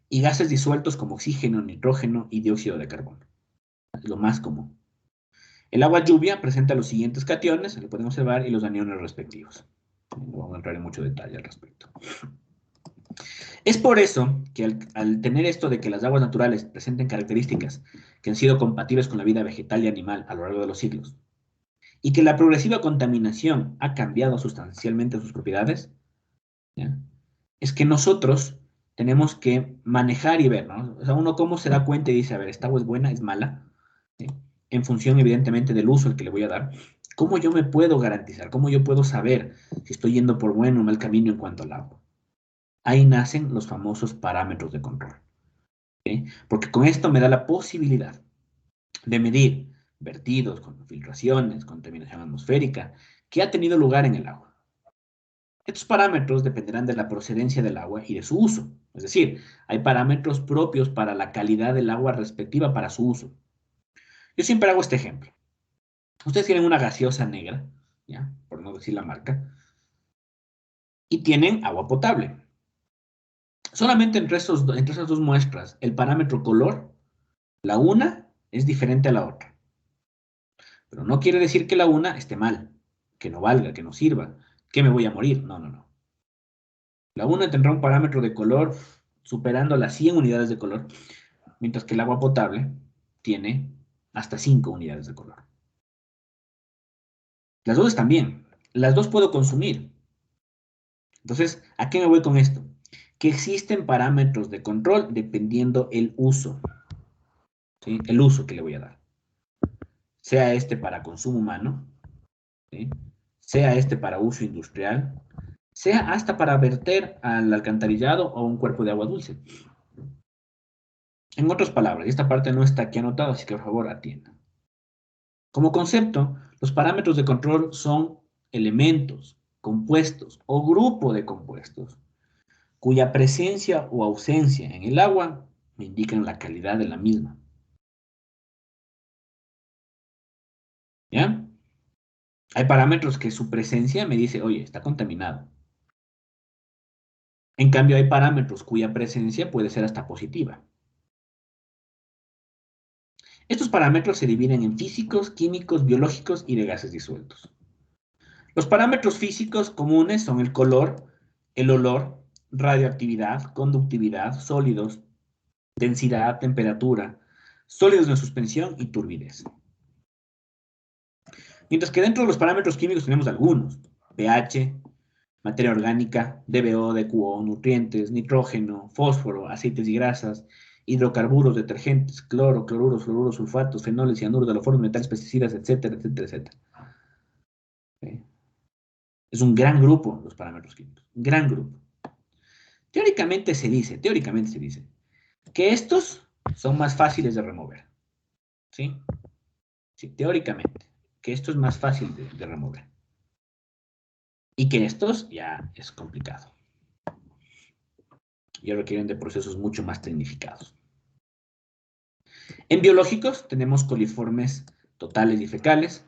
Speaker 1: y gases disueltos como oxígeno, nitrógeno y dióxido de carbono. Es lo más común. El agua lluvia presenta los siguientes cationes, lo podemos observar, y los aniones respectivos. No vamos a entrar en mucho detalle al respecto. Es por eso que al tener esto de que las aguas naturales presenten características que han sido compatibles con la vida vegetal y animal a lo largo de los siglos, y que la progresiva contaminación ha cambiado sustancialmente sus propiedades, ¿ya? Es que nosotros tenemos que manejar y ver, ¿no? O sea, uno cómo se da cuenta y dice, a ver, esta agua es buena, es mala, ¿sí? En función, evidentemente, del uso al que le voy a dar. ¿Cómo yo me puedo garantizar? ¿Cómo yo puedo saber si estoy yendo por buen o mal camino en cuanto al agua? Ahí nacen los famosos parámetros de control, ¿sí? Porque con esto me da la posibilidad de medir vertidos, con filtraciones, contaminación atmosférica, que ha tenido lugar en el agua. Estos parámetros dependerán de la procedencia del agua y de su uso. Es decir, hay parámetros propios para la calidad del agua respectiva para su uso. Yo siempre hago este ejemplo. Ustedes tienen una gaseosa negra, ¿ya? Por no decir la marca, y tienen agua potable. Solamente entre esas dos muestras, el parámetro color, la una es diferente a la otra. Pero no quiere decir que la una esté mal, que no valga, que no sirva, que me voy a morir. No, no, no. La una tendrá un parámetro de color superando las 100 unidades de color, mientras que el agua potable tiene hasta 5 unidades de color. Las dos están bien. Las dos puedo consumir. Entonces, ¿a qué me voy con esto? Que existen parámetros de control dependiendo el uso. ¿Sí? El uso que le voy a dar. Sea este para consumo humano, ¿sí? Sea este para uso industrial, sea hasta para verter al alcantarillado o un cuerpo de agua dulce. En otras palabras, y esta parte no está aquí anotada, así que por favor atiendan. Como concepto, los parámetros de control son elementos, compuestos o grupo de compuestos cuya presencia o ausencia en el agua me indican la calidad de la misma. ¿Ya? Hay parámetros que su presencia me dice, oye, está contaminado. En cambio, hay parámetros cuya presencia puede ser hasta positiva. Estos parámetros se dividen en físicos, químicos, biológicos y de gases disueltos. Los parámetros físicos comunes son el color, el olor, radioactividad, conductividad, sólidos, densidad, temperatura, sólidos en suspensión y turbidez. Mientras que dentro de los parámetros químicos tenemos algunos: pH, materia orgánica, DBO, DQO, nutrientes, nitrógeno, fósforo, aceites y grasas, hidrocarburos, detergentes, cloro, cloruros, fluoruros, sulfatos, fenoles, cianuros, haloforos, metales, pesticidas, etcétera, etcétera, etcétera. ¿Sí? Es un gran grupo los parámetros químicos, un gran grupo. Teóricamente se dice que estos son más fáciles de remover. ¿Sí? Sí, teóricamente, que esto es más fácil de remover. Y que estos ya es complicado. Ya requieren de procesos mucho más tecnificados. En biológicos tenemos coliformes totales y fecales,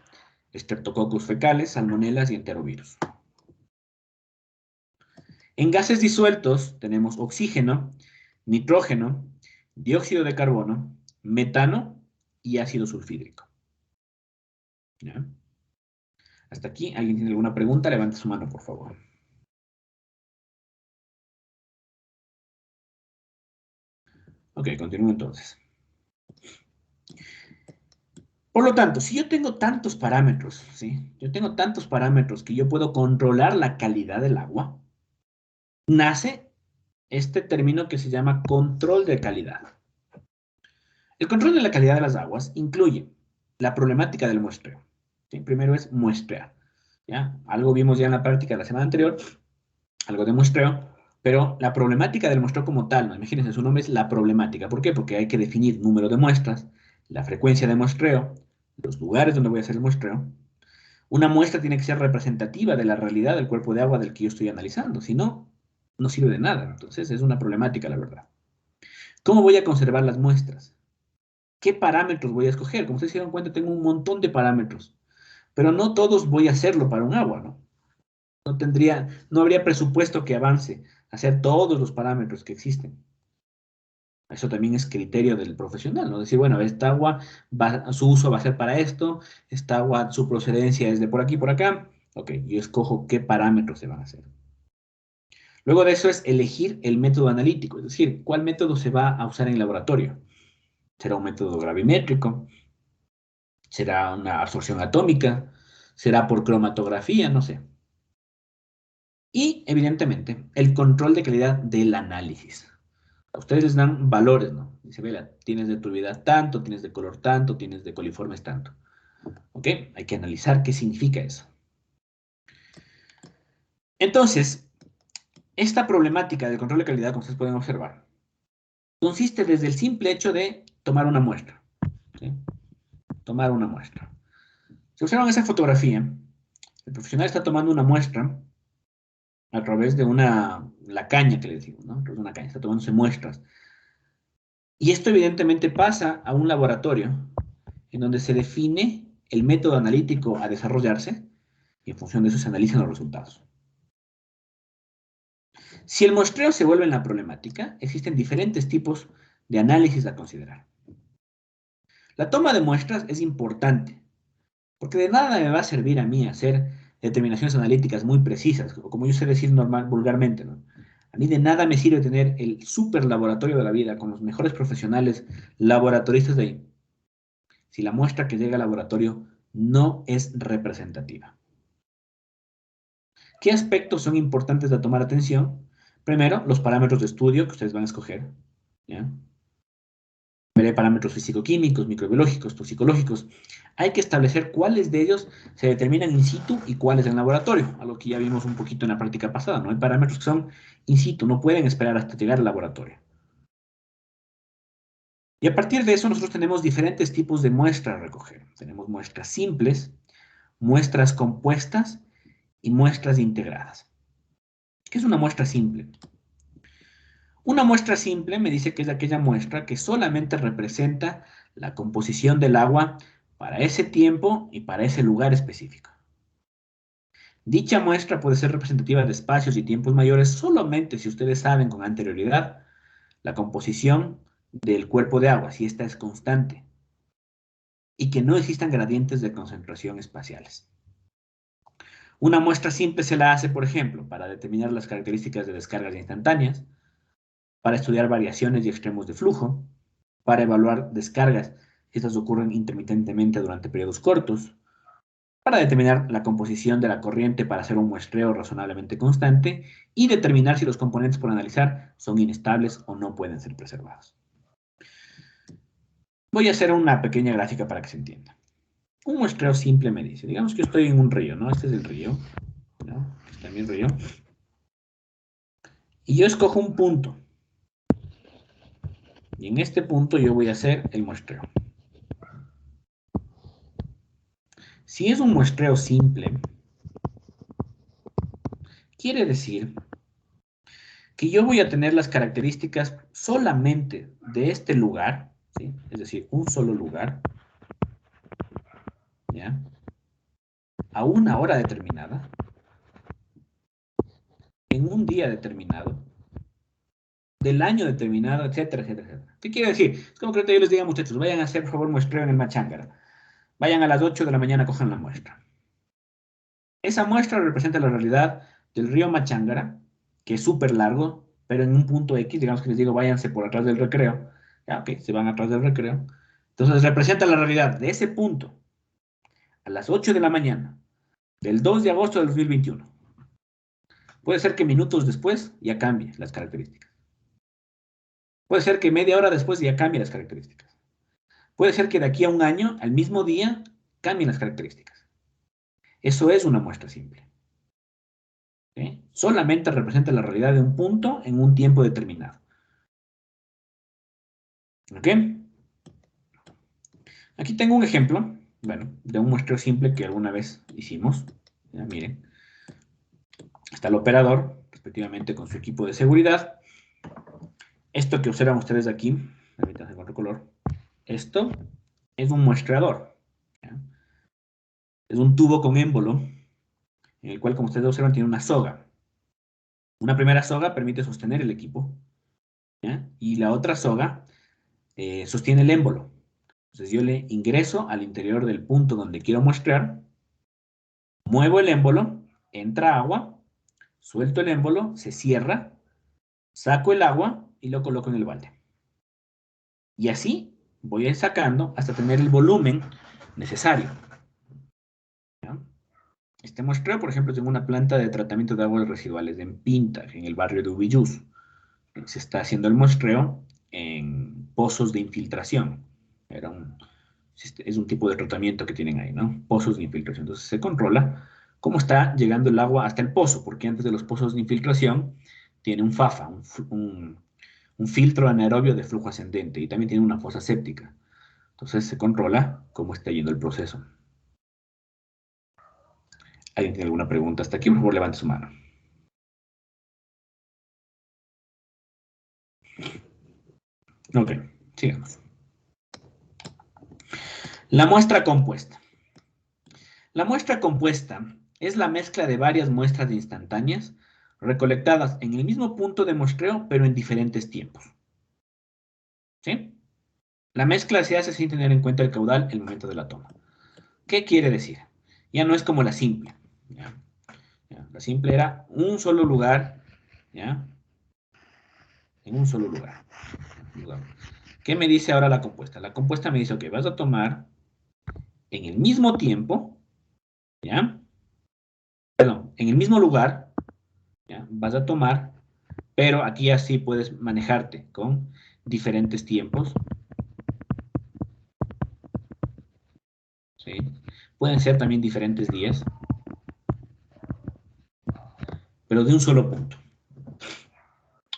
Speaker 1: Streptococcus fecales, salmonelas y enterovirus. En gases disueltos tenemos oxígeno, nitrógeno, dióxido de carbono, metano y ácido sulfídrico. ¿Ya? Hasta aquí, ¿alguien tiene alguna pregunta? Levante su mano, por favor. Ok, continúo entonces. Por lo tanto, si yo tengo tantos parámetros, ¿sí? Yo tengo tantos parámetros que yo puedo controlar la calidad del agua, nace este término que se llama control de calidad. El control de la calidad de las aguas incluye la problemática del muestreo. ¿Sí? Primero es muestrear. ¿Ya? Algo vimos ya en la práctica de la semana anterior, algo de muestreo, pero la problemática del muestreo como tal, ¿no? Imagínense, su nombre es la problemática. ¿Por qué? Porque hay que definir número de muestras, la frecuencia de muestreo, los lugares donde voy a hacer el muestreo. Una muestra tiene que ser representativa de la realidad del cuerpo de agua del que yo estoy analizando, si no, no sirve de nada. Entonces es una problemática, la verdad. ¿Cómo voy a conservar las muestras? ¿qué parámetros voy a escoger? Como ustedes se dieron cuenta, tengo un montón de parámetros, pero no todos voy a hacerlo para un agua, ¿no? No habría presupuesto que avance a hacer todos los parámetros que existen. Eso también es criterio del profesional, ¿no? Decir, bueno, esta agua, su uso va a ser para esto, esta agua, su procedencia es de por aquí, por acá. Ok, yo escojo qué parámetros se van a hacer. Luego de eso es elegir el método analítico, es decir, cuál método se va a usar en laboratorio. ¿Será un método gravimétrico? ¿Será una absorción atómica? ¿Será por cromatografía? No sé. Y, evidentemente, el control de calidad del análisis. A ustedes les dan valores, ¿no? Dice, vela, tienes de turbidez tanto, tienes de color tanto, tienes de coliformes tanto. ¿Ok? Hay que analizar qué significa eso. Entonces, esta problemática del control de calidad, como ustedes pueden observar, consiste desde el simple hecho de tomar una muestra. ¿Sí? Tomar una muestra. Si observan esa fotografía, el profesional está tomando una muestra a través de la caña que le decimos, ¿no? A través de una caña, está tomándose muestras. Y esto evidentemente pasa a un laboratorio en donde se define el método analítico a desarrollarse y en función de eso se analizan los resultados. Si el muestreo se vuelve en la problemática, existen diferentes tipos de análisis a considerar. La toma de muestras es importante, porque de nada me va a servir a mí hacer determinaciones analíticas muy precisas, o como yo sé decir vulgarmente, ¿no? A mí de nada me sirve tener el super laboratorio de la vida con los mejores profesionales laboratoristas de ahí, si la muestra que llega al laboratorio no es representativa. ¿Qué aspectos son importantes de tomar atención? Primero, los parámetros de estudio que ustedes van a escoger. ¿Ya? Veré parámetros físico-químicos, microbiológicos, toxicológicos. Hay que establecer cuáles de ellos se determinan in situ y cuáles en laboratorio, algo que ya vimos un poquito en la práctica pasada, ¿no? Hay parámetros que son in situ, no pueden esperar hasta llegar al laboratorio. Y a partir de eso nosotros tenemos diferentes tipos de muestras a recoger. Tenemos muestras simples, muestras compuestas y muestras integradas. ¿Qué es una muestra simple? Una muestra simple me dice que es aquella muestra que solamente representa la composición del agua para ese tiempo y para ese lugar específico. Dicha muestra puede ser representativa de espacios y tiempos mayores solamente si ustedes saben con anterioridad la composición del cuerpo de agua, si ésta es constante, y que no existan gradientes de concentración espaciales. Una muestra simple se la hace, por ejemplo, para determinar las características de descargas instantáneas, para estudiar variaciones y extremos de flujo, para evaluar descargas si estas ocurren intermitentemente durante periodos cortos, para determinar la composición de la corriente para hacer un muestreo razonablemente constante y determinar si los componentes por analizar son inestables o no pueden ser preservados. Voy a hacer una pequeña gráfica para que se entienda. Un muestreo simple me dice, digamos que yo estoy en un río, ¿no? Este es el río, ¿no? Está mi río. Y yo escojo un punto. Y en este punto yo voy a hacer el muestreo. Si es un muestreo simple, quiere decir que yo voy a tener las características solamente de este lugar, ¿sí? Es decir, un solo lugar, ¿ya? A una hora determinada, en un día determinado, del año determinado, etcétera, etcétera, etcétera. ¿Qué quiere decir? Es como que yo les diga, muchachos, vayan a hacer, por favor, muestreo en el Machángara. Vayan a las 8 de la mañana, cojan la muestra. Esa muestra representa la realidad del río Machángara, que es súper largo, pero en un punto X, digamos que les digo, váyanse por atrás del recreo. Ya, ok, se van atrás del recreo. Entonces representa la realidad de ese punto a las 8 de la mañana del 2 de agosto del 2021. Puede ser que minutos después ya cambie las características. Puede ser que media hora después ya cambie las características. Puede ser que de aquí a un año, al mismo día, cambien las características. Eso es una muestra simple. ¿Sí? Solamente representa la realidad de un punto en un tiempo determinado. ¿Ok? Aquí tengo un ejemplo, bueno, de un muestreo simple que alguna vez hicimos. Ya, miren. Está el operador, respectivamente con su equipo de seguridad. Esto que observan ustedes aquí, ahorita en otro color, Esto es un muestreador. ¿Ya? Es un tubo con émbolo, en el cual, como ustedes observan, tiene una soga. Una primera soga permite sostener el equipo, ¿ya? Y la otra soga sostiene el émbolo. Entonces yo le ingreso al interior del punto donde quiero muestrear, muevo el émbolo, entra agua, suelto el émbolo, se cierra, saco el agua y lo coloco en el balde. Y así voy a ir sacando hasta tener el volumen necesario. ¿Ya? Este muestreo, por ejemplo, tengo una planta de tratamiento de aguas residuales en Pinta, en el barrio de Ubillus. Se está haciendo el muestreo en pozos de infiltración. Es un tipo de tratamiento que tienen ahí, ¿no? Pozos de infiltración. Entonces se controla cómo está llegando el agua hasta el pozo, porque antes de los pozos de infiltración tiene un FAFA, un filtro anaerobio de flujo ascendente, y también tiene una fosa séptica. Entonces se controla cómo está yendo el proceso. ¿Alguien tiene alguna pregunta hasta aquí? Por favor, levante su mano. Ok, sigamos. La muestra compuesta. La muestra compuesta es la mezcla de varias muestras instantáneas recolectadas en el mismo punto de muestreo, pero en diferentes tiempos. ¿Sí? La mezcla se hace sin tener en cuenta el caudal el momento de la toma. ¿Qué quiere decir? Ya no es como la simple. ¿Ya? La simple era un solo lugar, ¿ya? En un solo lugar. ¿Qué me dice ahora la compuesta? La compuesta me dice, ok, vas a tomar en el mismo tiempo, ¿ya? Perdón, en el mismo lugar, ¿ya? Vas a tomar, pero aquí así puedes manejarte con diferentes tiempos, ¿sí? Pueden ser también diferentes días, pero de un solo punto.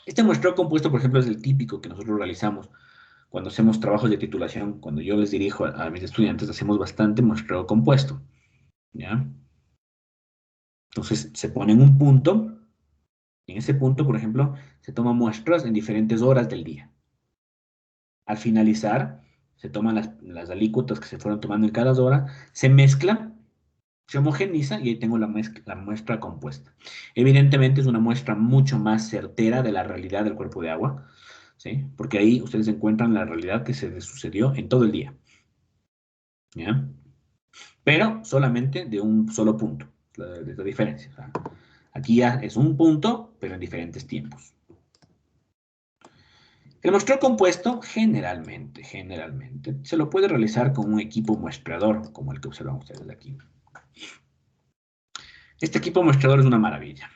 Speaker 1: Este muestreo compuesto, por ejemplo, es el típico que nosotros realizamos cuando hacemos trabajos de titulación. Cuando yo les dirijo a mis estudiantes, hacemos bastante muestreo compuesto, ¿ya? Entonces, se pone en un punto. En ese punto, por ejemplo, se toman muestras en diferentes horas del día. Al finalizar, se toman las alícuotas que se fueron tomando en cada hora, se mezcla, se homogeniza y ahí tengo la muestra compuesta. Evidentemente es una muestra mucho más certera de la realidad del cuerpo de agua, ¿sí? Porque ahí ustedes encuentran la realidad que se sucedió en todo el día, ¿ya? Pero solamente de un solo punto, la diferencia. O sea, aquí ya es un punto, pero en diferentes tiempos. El muestreo compuesto, generalmente, se lo puede realizar con un equipo muestreador, como el que observan ustedes aquí. Este equipo muestreador es una maravilla.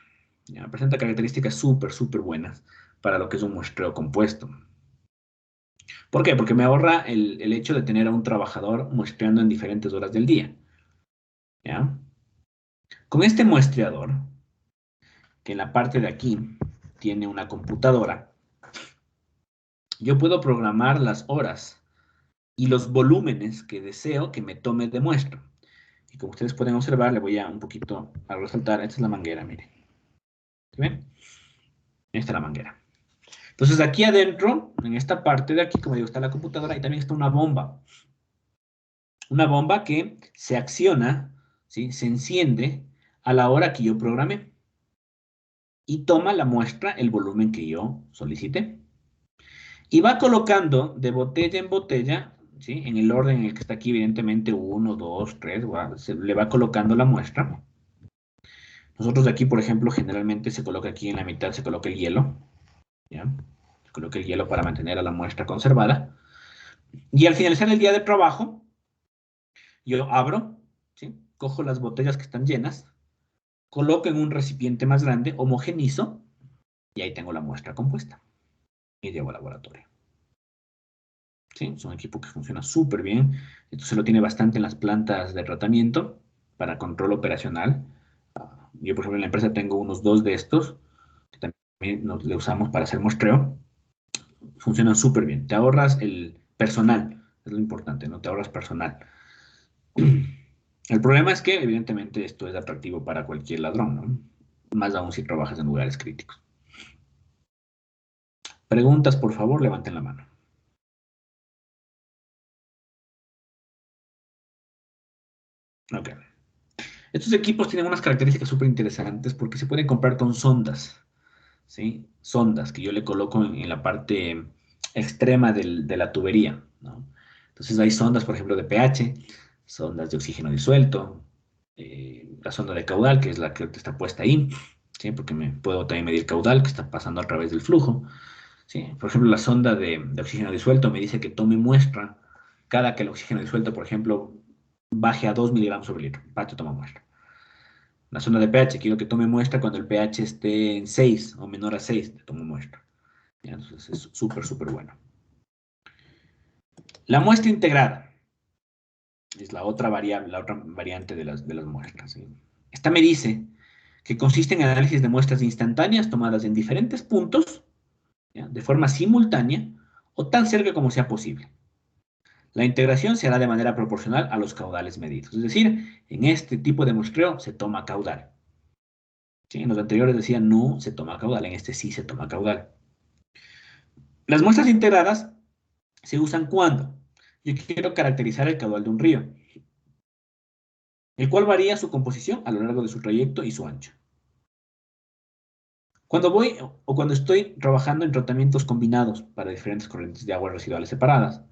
Speaker 1: Ya, presenta características súper buenas para lo que es un muestreo compuesto. ¿Por qué? Porque me ahorra el hecho de tener a un trabajador muestreando en diferentes horas del día. ¿Ya? Con este muestreador, que en la parte de aquí tiene una computadora, yo puedo programar las horas y los volúmenes que deseo que me tome de muestra. Y como ustedes pueden observar, le voy a un poquito a resaltar. Esta es la manguera, miren. ¿Sí ven? Esta es la manguera. Entonces aquí adentro, en esta parte de aquí, como digo, está la computadora y también está una bomba. Una bomba que se acciona, ¿sí? Se enciende a la hora que yo programé. Y toma la muestra, el volumen que yo solicité. Y va colocando de botella en botella, ¿sí? En el orden en el que está aquí, evidentemente, 1, 2, 3, se le va colocando la muestra. Nosotros aquí, por ejemplo, generalmente se coloca aquí en la mitad, se coloca el hielo, ¿ya? Se coloca el hielo para mantener a la muestra conservada. Y al finalizar el día de trabajo, yo abro, ¿sí? Cojo las botellas que están llenas, coloco en un recipiente más grande, homogenizo, y ahí tengo la muestra compuesta. Y llevo al laboratorio. ¿Sí? Es un equipo que funciona súper bien. Esto se lo tiene bastante en las plantas de tratamiento para control operacional. Yo, por ejemplo, en la empresa tengo unos 2 de estos, que también le usamos para hacer muestreo. Funcionan súper bien. Te ahorras el personal, es lo importante, ¿no? Te ahorras personal. El problema es que, evidentemente, esto es atractivo para cualquier ladrón, ¿no? Más aún si trabajas en lugares críticos. Preguntas, por favor, levanten la mano. Ok. Estos equipos tienen unas características súper interesantes porque se pueden comprar con sondas, ¿sí? Sondas que yo le coloco en la parte extrema de la tubería, ¿no? Entonces hay sondas, por ejemplo, de pH, sondas de oxígeno disuelto, la sonda de caudal, que es la que está puesta ahí, ¿sí? Porque puedo también medir caudal que está pasando a través del flujo, ¿sí? Por ejemplo, la sonda de oxígeno disuelto me dice que tome muestra cada que el oxígeno disuelto, por ejemplo, baje a 2 miligramos sobre litro. Patio toma muestra. La sonda de pH, quiero que tome muestra cuando el pH esté en 6 o menor a 6, te tomo muestra. ¿Ya? Entonces es súper, súper bueno. La muestra integrada es la otra variable, la otra variante de las muestras, ¿sí? Esta me dice que consiste en análisis de muestras instantáneas tomadas en diferentes puntos, ¿ya? De forma simultánea o tan cerca como sea posible. La integración se hará de manera proporcional a los caudales medidos. Es decir, en este tipo de muestreo se toma caudal. ¿Sí? En los anteriores decía no se toma caudal, en este sí se toma caudal. Las muestras integradas se usan cuando yo quiero caracterizar el caudal de un río, el cual varía su composición a lo largo de su trayecto y su ancho. Cuando voy o cuando estoy trabajando en tratamientos combinados para diferentes corrientes de aguas residuales separadas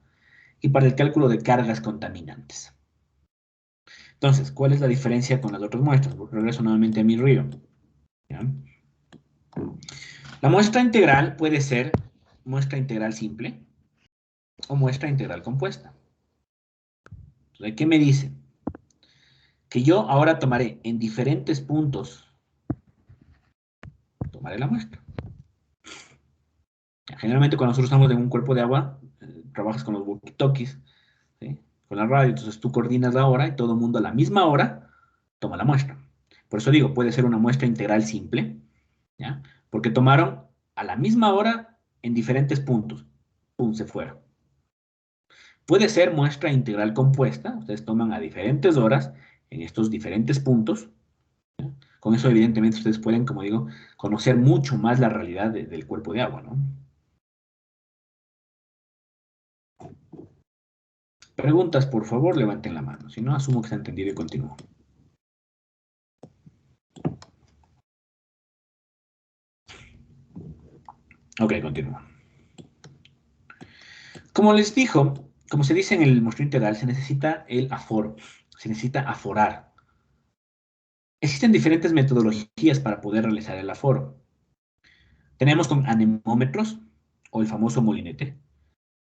Speaker 1: y para el cálculo de cargas contaminantes. Entonces, ¿cuál es la diferencia con las otras muestras? Regreso nuevamente a mi río. ¿Ya? La muestra integral puede ser muestra integral simple o muestra integral compuesta. Entonces, ¿qué me dice? Que yo ahora tomaré en diferentes puntos, tomaré la muestra. Generalmente cuando nosotros estamos en un cuerpo de agua, trabajas con los walkie-talkies, ¿sí? Con la radio, entonces tú coordinas la hora y todo el mundo a la misma hora toma la muestra. Por eso digo, puede ser una muestra integral simple, ¿ya? Porque tomaron a la misma hora en diferentes puntos. Pum, se fueron. Puede ser muestra integral compuesta, ustedes toman a diferentes horas en estos diferentes puntos. ¿Ya? Con eso, evidentemente, ustedes pueden, como digo, conocer mucho más la realidad del cuerpo de agua, ¿no? Preguntas, por favor, levanten la mano. Si no, asumo que está entendido y continúo. Ok, continúo. Como les dijo, como se dice en el muestreo integral, se necesita el aforo. Se necesita aforar. Existen diferentes metodologías para poder realizar el aforo. Tenemos con anemómetros o el famoso molinete.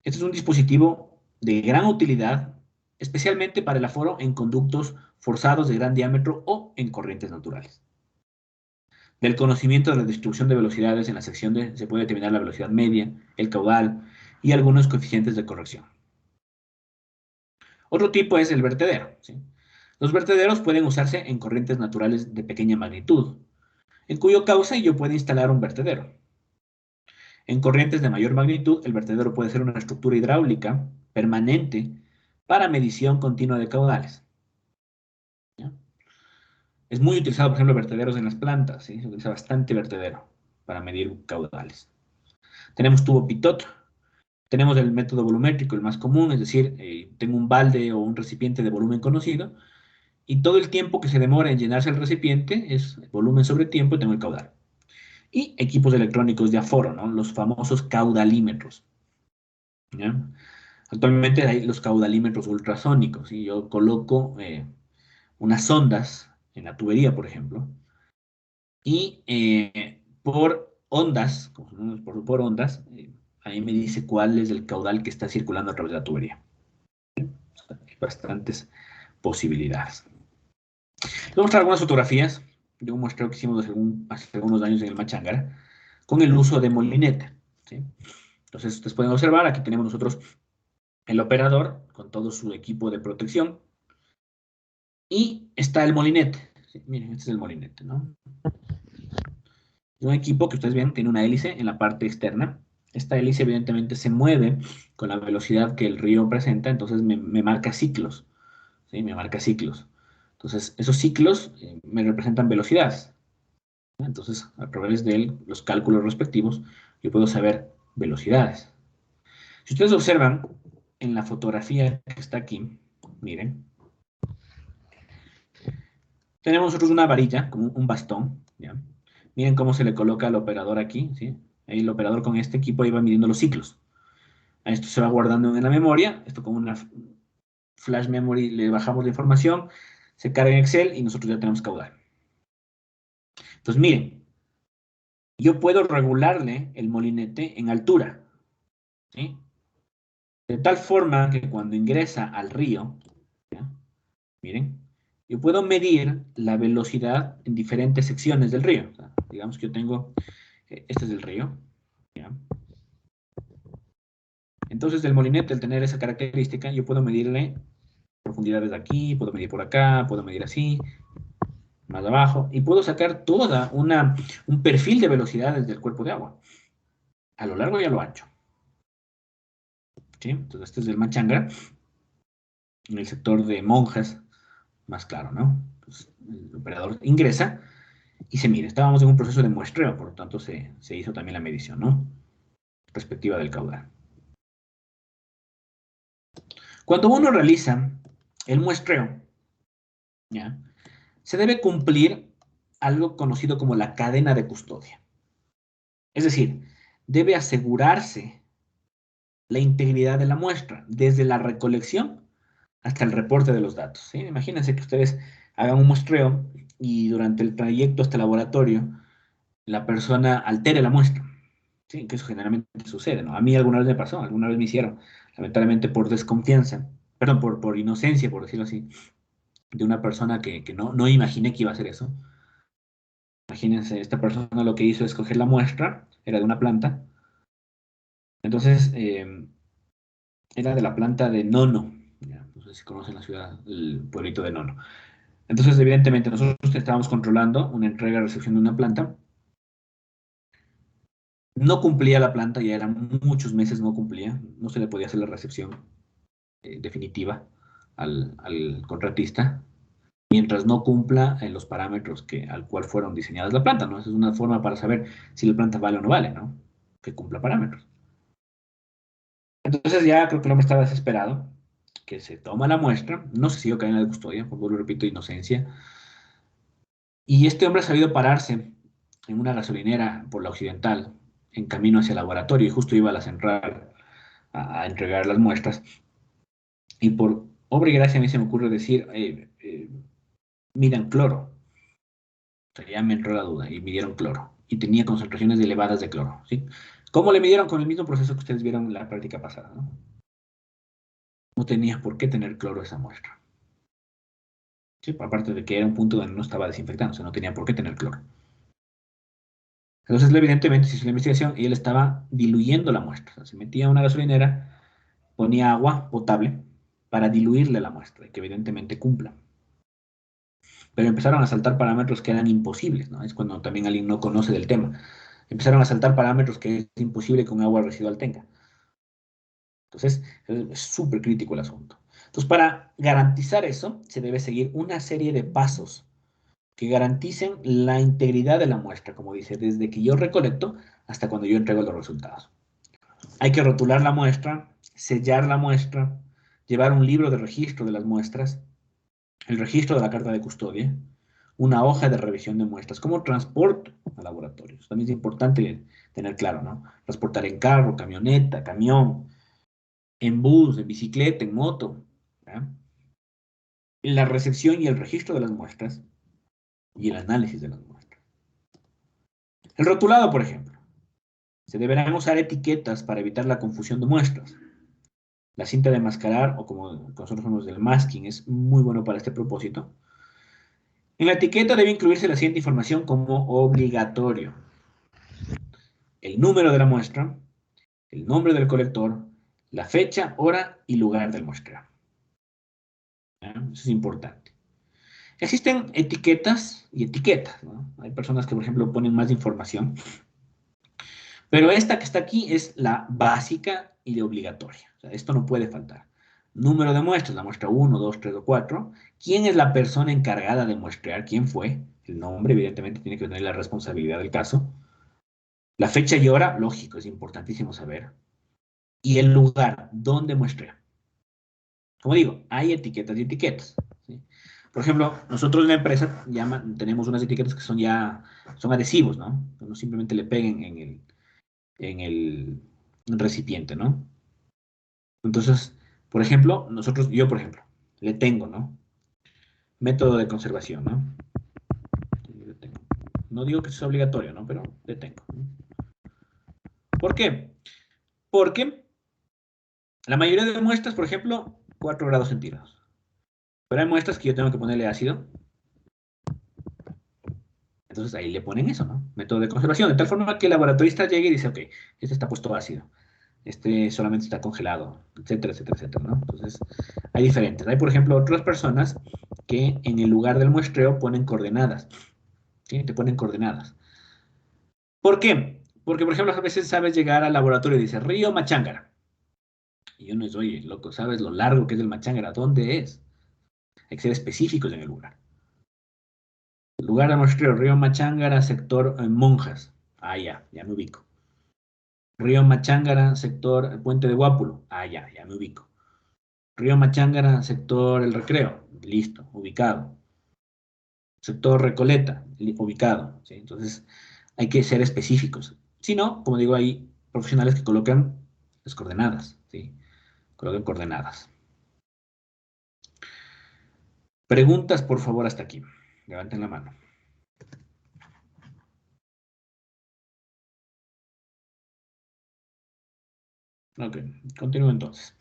Speaker 1: Este es un dispositivo de gran utilidad, especialmente para el aforo en conductos forzados de gran diámetro o en corrientes naturales. Del conocimiento de la distribución de velocidades en la sección se puede determinar la velocidad media, el caudal y algunos coeficientes de corrección. Otro tipo es el vertedero, ¿sí? Los vertederos pueden usarse en corrientes naturales de pequeña magnitud, en cuyo cauce yo puedo instalar un vertedero. En corrientes de mayor magnitud, el vertedero puede ser una estructura hidráulica permanente para medición continua de caudales. ¿Ya? Es muy utilizado, por ejemplo, vertederos en las plantas, ¿sí? Se utiliza bastante vertedero para medir caudales. Tenemos tubo pitot, tenemos el método volumétrico, el más común, es decir, tengo un balde o un recipiente de volumen conocido, y todo el tiempo que se demora en llenarse el recipiente es volumen sobre tiempo y tengo el caudal. Y equipos electrónicos de aforo, ¿no? Los famosos caudalímetros. ¿Ya? Actualmente hay los caudalímetros ultrasónicos, y yo coloco unas sondas en la tubería, por ejemplo, y por ondas, por ondas, ahí me dice cuál es el caudal que está circulando a través de la tubería. Hay bastantes posibilidades. Les voy a mostrar algunas fotografías de un muestreo que hicimos hace algunos años en el Machangara con el uso de molinete, ¿sí? Entonces, ustedes pueden observar, aquí tenemos nosotros el operador con todo su equipo de protección y está el molinete. ¿Sí? Miren, este es el molinete, ¿no? Es un equipo que ustedes ven, tiene una hélice en la parte externa. Esta hélice evidentemente se mueve con la velocidad que el río presenta, entonces me marca ciclos, ¿sí? Me marca ciclos. Entonces, esos ciclos me representan velocidades. Entonces, a través de los cálculos respectivos, yo puedo saber velocidades. Si ustedes observan en la fotografía que está aquí, miren, Tenemos nosotros una varilla, como un bastón, ¿ya? Miren cómo se le coloca al operador aquí, ¿sí? Ahí el operador con este equipo ahí va midiendo los ciclos. A esto se va guardando en la memoria, esto con una flash memory le bajamos la información, se carga en Excel y nosotros ya tenemos caudal. Entonces, miren, yo puedo regularle el molinete en altura, ¿sí? De tal forma que cuando ingresa al río, ¿ya? Miren, yo puedo medir la velocidad en diferentes secciones del río. O sea, digamos que yo tengo, este es el río, ¿ya? Entonces el molinete, al tener esa característica, yo puedo medirle profundidades de aquí, puedo medir por acá, puedo medir así, más abajo, y puedo sacar toda un perfil de velocidades del cuerpo de agua, a lo largo y a lo ancho. ¿Sí? Entonces este es el Machangra, en el sector de Monjas, más claro, ¿no? Entonces, el operador ingresa y se mide. Estábamos en un proceso de muestreo, por lo tanto se hizo también la medición, ¿no? Perspectiva del caudal. Cuando uno realiza el muestreo, ¿ya? Se debe cumplir algo conocido como la cadena de custodia. Es decir, debe asegurarse la integridad de la muestra, desde la recolección hasta el reporte de los datos, ¿sí? Imagínense que ustedes hagan un muestreo y durante el trayecto hasta el laboratorio la persona altere la muestra, ¿sí? Que eso generalmente sucede, ¿no? A mí alguna vez me pasó, alguna vez me hicieron, lamentablemente por desconfianza, perdón, por inocencia, por decirlo así, de una persona que no imaginé que iba a hacer eso. Imagínense, esta persona lo que hizo es coger la muestra, era de una planta, entonces era de la planta de Nono, ya, no sé si conocen la ciudad, el pueblito de Nono. Entonces, evidentemente, nosotros estábamos controlando una entrega-recepción de una planta. No cumplía la planta, ya eran muchos meses, no cumplía, no se le podía hacer la recepción definitiva al contratista, mientras no cumpla los parámetros al cual fueron diseñadas la planta, ¿no? Esa es una forma para saber si la planta vale o no vale, ¿no? Que cumpla parámetros. Entonces ya creo que el hombre estaba desesperado, que se toma la muestra, no se siguió cadena de custodia, vuelvo y repito, inocencia, y este hombre ha sabido pararse en una gasolinera por la Occidental, en camino hacia el laboratorio, y justo iba a la central a entregar las muestras, y por obra y gracia a mí se me ocurre decir, midan cloro. O sea, ya me entró la duda, y midieron cloro, y tenía concentraciones elevadas de cloro, ¿sí? ¿Cómo le midieron? Con el mismo proceso que ustedes vieron en la práctica pasada, ¿no? No tenía por qué tener cloro esa muestra. ¿Sí? Aparte de que era un punto donde no estaba desinfectando, o sea, no tenía por qué tener cloro. Entonces, evidentemente, se hizo la investigación y él estaba diluyendo la muestra. O sea, se metía a una gasolinera, ponía agua potable para diluirle la muestra y que evidentemente cumpla. Pero empezaron a saltar parámetros que eran imposibles, ¿no? Es cuando también alguien no conoce del tema. Empezaron a saltar parámetros que es imposible que un agua residual tenga. Entonces, es súper crítico el asunto. Entonces, para garantizar eso, se debe seguir una serie de pasos que garanticen la integridad de la muestra, como dice, desde que yo recolecto hasta cuando yo entrego los resultados. Hay que rotular la muestra, sellar la muestra, llevar un libro de registro de las muestras, el registro de la carta de custodia, una hoja de revisión de muestras, cómo transporto a laboratorios. También es importante tener claro, ¿no? Transportar en carro, camioneta, camión, en bus, en bicicleta, en moto, ¿ya? La recepción y el registro de las muestras y el análisis de las muestras. El rotulado, por ejemplo. Se deberán usar etiquetas para evitar la confusión de muestras. La cinta de mascarar, o como nosotros llamamos del masking, es muy bueno para este propósito. En la etiqueta debe incluirse la siguiente información como obligatorio. El número de la muestra, el nombre del colector, la fecha, hora y lugar del muestreo. Eso es importante. Existen etiquetas y etiquetas, ¿no? Hay personas que, por ejemplo, ponen más información, pero esta que está aquí es la básica y la obligatoria. O sea, esto no puede faltar. Número de muestras, la muestra 1, 2, 3 o 4. ¿Quién es la persona encargada de muestrear? ¿Quién fue? El nombre, evidentemente, tiene que tener la responsabilidad del caso. La fecha y hora, lógico, es importantísimo saber. Y el lugar, ¿dónde muestrea? Como digo, hay etiquetas y etiquetas, ¿sí? Por ejemplo, nosotros en la empresa tenemos unas etiquetas que son adhesivos, ¿no? No simplemente le peguen en el recipiente, ¿no? Entonces, por ejemplo, yo por ejemplo, le tengo, ¿no? Método de conservación, ¿no? Le tengo. No digo que sea obligatorio, ¿no? Pero le tengo. ¿Por qué? Porque la mayoría de muestras, por ejemplo, 4 grados centígrados. Pero hay muestras que yo tengo que ponerle ácido. Entonces ahí le ponen eso, ¿no? Método de conservación, de tal forma que el laboratorista llegue y dice, ok, este está puesto ácido, este solamente está congelado, etcétera, etcétera, etcétera, ¿no? Entonces, hay diferentes. Hay, por ejemplo, otras personas que en el lugar del muestreo ponen coordenadas, ¿sí? Te ponen coordenadas. ¿Por qué? Porque, por ejemplo, a veces sabes llegar al laboratorio y dice, Río Machángara. Y uno dice, oye, loco, ¿sabes lo largo que es el Machángara? ¿Dónde es? Hay que ser específicos en el lugar. Lugar de muestreo, Río Machángara, sector Monjas. Ah, ya me ubico. Río Machángara, sector Puente de Guápulo. Ah, ya me ubico. Río Machángara, sector El Recreo. Listo, ubicado. Sector Recoleta, ubicado. ¿Sí? Entonces, hay que ser específicos. Si no, como digo, hay profesionales que colocan las coordenadas. ¿Sí? Colocan coordenadas. Preguntas, por favor, hasta aquí. Levanten la mano. Ok, continúo entonces.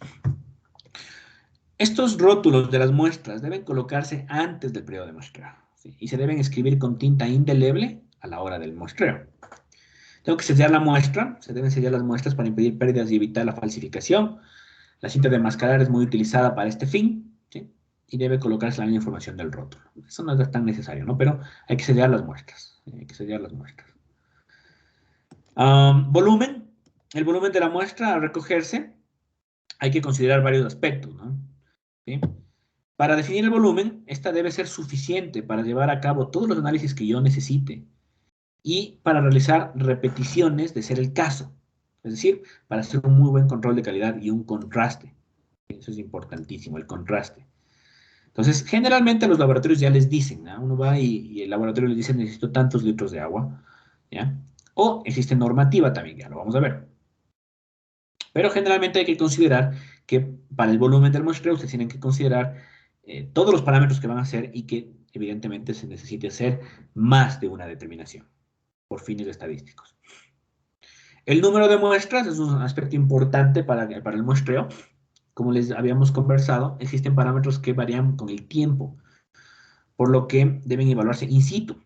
Speaker 1: Estos rótulos de las muestras deben colocarse antes del periodo de muestreo, ¿sí? Y se deben escribir con tinta indeleble a la hora del muestreo. Tengo que sellar la muestra, se deben sellar las muestras para impedir pérdidas y evitar la falsificación. La cinta de mascarar es muy utilizada para este fin, ¿sí? Y debe colocarse la misma información del rótulo. Eso no es tan necesario, ¿no? Pero hay que sellar las muestras, ¿sí? Hay que sellar las muestras. Volumen. El volumen de la muestra al recogerse hay que considerar varios aspectos, ¿no? ¿Sí? Para definir el volumen, esta debe ser suficiente para llevar a cabo todos los análisis que yo necesite y para realizar repeticiones de ser el caso. Es decir, para hacer un muy buen control de calidad y un contraste. Eso es importantísimo, el contraste. Entonces, generalmente los laboratorios ya les dicen, ¿no? Uno va y el laboratorio les dice necesito tantos litros de agua, ¿ya? O existe normativa también, ya lo vamos a ver. Pero generalmente hay que considerar que para el volumen del muestreo ustedes tienen que considerar todos los parámetros que van a hacer y que evidentemente se necesite hacer más de una determinación por fines estadísticos. El número de muestras es un aspecto importante para el muestreo. Como les habíamos conversado, existen parámetros que varían con el tiempo, por lo que deben evaluarse in situ,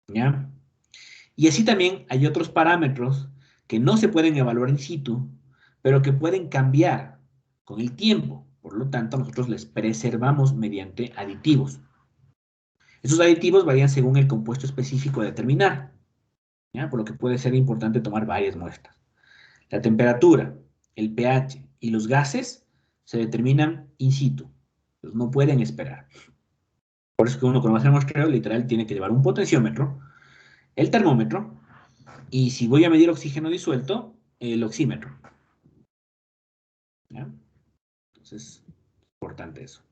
Speaker 1: ¿ya? Y así también hay otros parámetros que no se pueden evaluar in situ, pero que pueden cambiar con el tiempo. Por lo tanto, nosotros les preservamos mediante aditivos. Esos aditivos varían según el compuesto específico a determinar, ¿ya? Por lo que puede ser importante tomar varias muestras. La temperatura, el pH y los gases se determinan in situ. Entonces, no pueden esperar. Por eso que uno cuando va a hacer muestreo, literal, tiene que llevar un potenciómetro, el termómetro, y si voy a medir oxígeno disuelto, el oxímetro. ¿Ya? Entonces, es importante eso.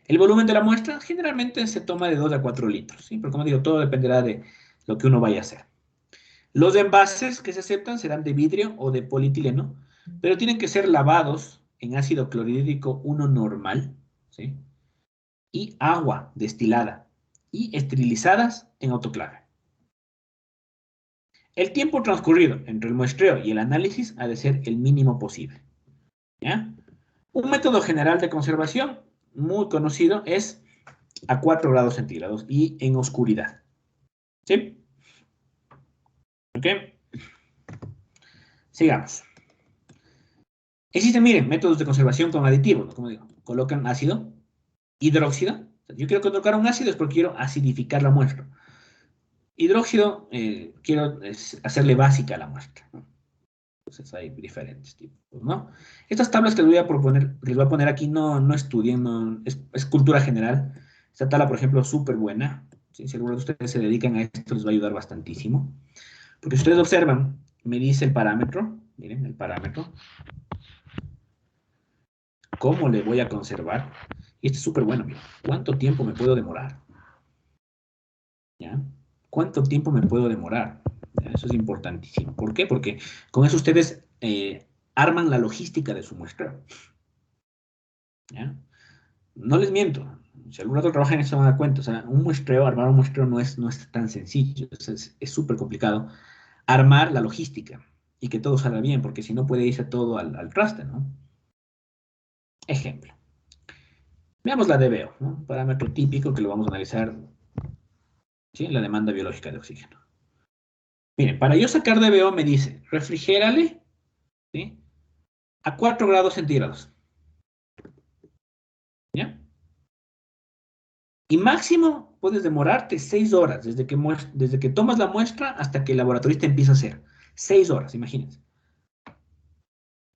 Speaker 1: El volumen de la muestra generalmente se toma de 2 a 4 litros, ¿sí? Pero como digo, todo dependerá de lo que uno vaya a hacer. Los envases que se aceptan serán de vidrio o de polietileno, pero tienen que ser lavados en ácido clorhídrico 1 normal, ¿sí? Y agua destilada y esterilizadas en autoclave. El tiempo transcurrido entre el muestreo y el análisis ha de ser el mínimo posible, ¿ya? Un método general de conservación muy conocido es a 4 grados centígrados y en oscuridad. ¿Sí? ¿Ok? Sigamos. Existen, miren, métodos de conservación con aditivos, ¿no? Como digo, colocan ácido, hidróxido. Yo quiero colocar un ácido es porque quiero acidificar la muestra. Hidróxido, quiero hacerle básica a la muestra, ¿no? Entonces hay diferentes tipos, ¿no? Estas tablas que les voy a poner aquí no estudien, es cultura general. Esta tabla, por ejemplo, es súper buena. ¿Sí? Si algunos de ustedes se dedican a esto, les va a ayudar bastantísimo. Porque si ustedes observan, me dice el parámetro, miren, el parámetro, cómo le voy a conservar, Y este es súper bueno, mira. ¿Cuánto tiempo me puedo demorar? ¿Ya? ¿Cuánto tiempo me puedo demorar? ¿Ya? Eso es importantísimo. ¿Por qué? Porque con eso ustedes arman la logística de su muestreo. ¿Ya? No les miento. Si algún rato trabajan en eso, se van a dar cuenta. O sea, un muestreo, armar un muestreo no es tan sencillo. Es súper complicado armar la logística y que todo salga bien, porque si no puede irse todo al traste, ¿no? Ejemplo. Veamos la DBO, ¿no? Un parámetro típico que lo vamos a analizar, ¿sí? La demanda biológica de oxígeno. Miren, para yo sacar DBO me dice, refrigérale, ¿sí? A 4 grados centígrados. ¿Ya? Y máximo puedes demorarte 6 horas desde que tomas la muestra hasta que el laboratorista empieza a hacer. 6 horas, imagínense.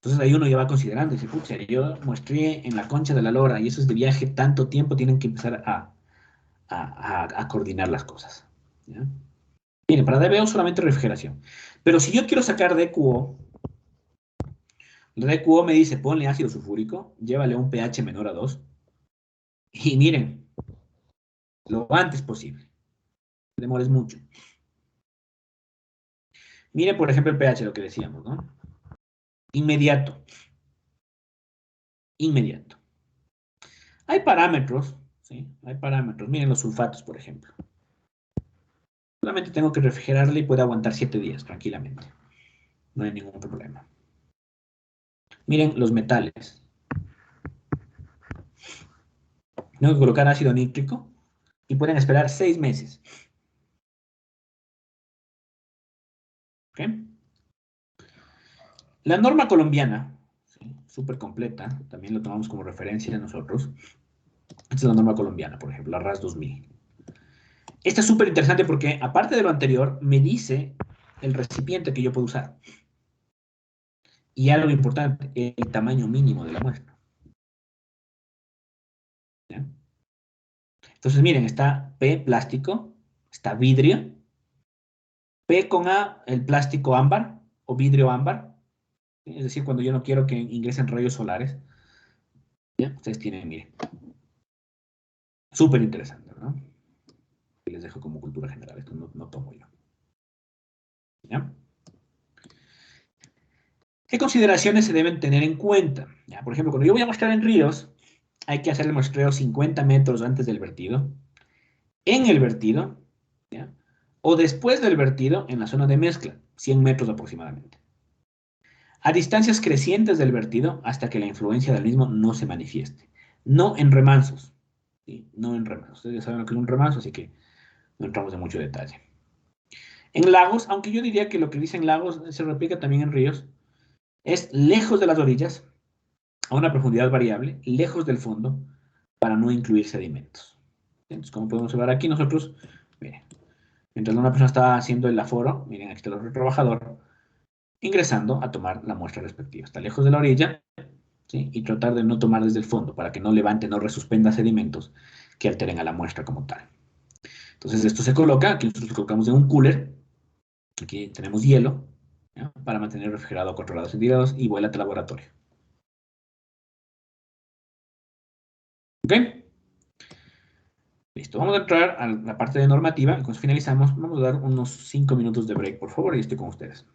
Speaker 1: Entonces ahí uno ya va considerando, dice, pucha, yo muestré en la Concha de la Lora y eso es de viaje tanto tiempo, tienen que empezar a coordinar las cosas. ¿Ya? Miren, para DBO solamente refrigeración. Pero si yo quiero sacar DQO, el DQO me dice, ponle ácido sulfúrico, llévale un pH menor a 2. Y miren, lo antes posible. No demores mucho. Miren, por ejemplo, el pH, lo que decíamos, ¿no? Inmediato. Inmediato. Hay parámetros, ¿sí? Hay parámetros. Miren los sulfatos, por ejemplo. Solamente tengo que refrigerarle y puede aguantar 7 días tranquilamente. No hay ningún problema. Miren los metales. Tengo que colocar ácido nítrico y pueden esperar 6 meses. ¿Ok? La norma colombiana, ¿sí? Súper completa, también lo tomamos como referencia nosotros. Esta es la norma colombiana, por ejemplo, la RAS 2000. Esta es súper interesante porque, aparte de lo anterior, me dice el recipiente que yo puedo usar. Y algo importante, el tamaño mínimo de la muestra. ¿Ya? Entonces, miren, está P, plástico, está vidrio, P con A, el plástico ámbar o vidrio ámbar, ¿sí? Es decir, cuando yo no quiero que ingresen rayos solares. ¿Ya? Ustedes tienen, miren, súper interesante, ¿no? Les dejo como cultura general, esto no tomo yo. ¿Ya? ¿Qué consideraciones se deben tener en cuenta? ¿Ya? Por ejemplo, cuando yo voy a mostrar en ríos, hay que hacer el muestreo 50 metros antes del vertido, en el vertido, ¿ya? O después del vertido en la zona de mezcla, 100 metros aproximadamente. A distancias crecientes del vertido hasta que la influencia del mismo no se manifieste. No en remansos. ¿Sí? No en remansos. Ustedes ya saben lo que es un remanso, así que no entramos en mucho detalle. En lagos, aunque yo diría que lo que dicen lagos se replica también en ríos, es lejos de las orillas, a una profundidad variable, lejos del fondo, para no incluir sedimentos. Entonces, como podemos observar aquí nosotros, miren, mientras una persona está haciendo el aforo, miren, aquí está el otro trabajador, ingresando a tomar la muestra respectiva. Está lejos de la orilla, ¿sí? Y tratar de no tomar desde el fondo para que no levante, no resuspenda sedimentos que alteren a la muestra como tal. Entonces esto se coloca, aquí nosotros lo colocamos en un cooler, aquí tenemos hielo, ¿ya? Para mantener refrigerado a 4 grados centígrados y vuela al laboratorio. ¿Ok? Listo, vamos a entrar a la parte de normativa y cuando finalizamos vamos a dar unos 5 minutos de break, por favor, y estoy con ustedes.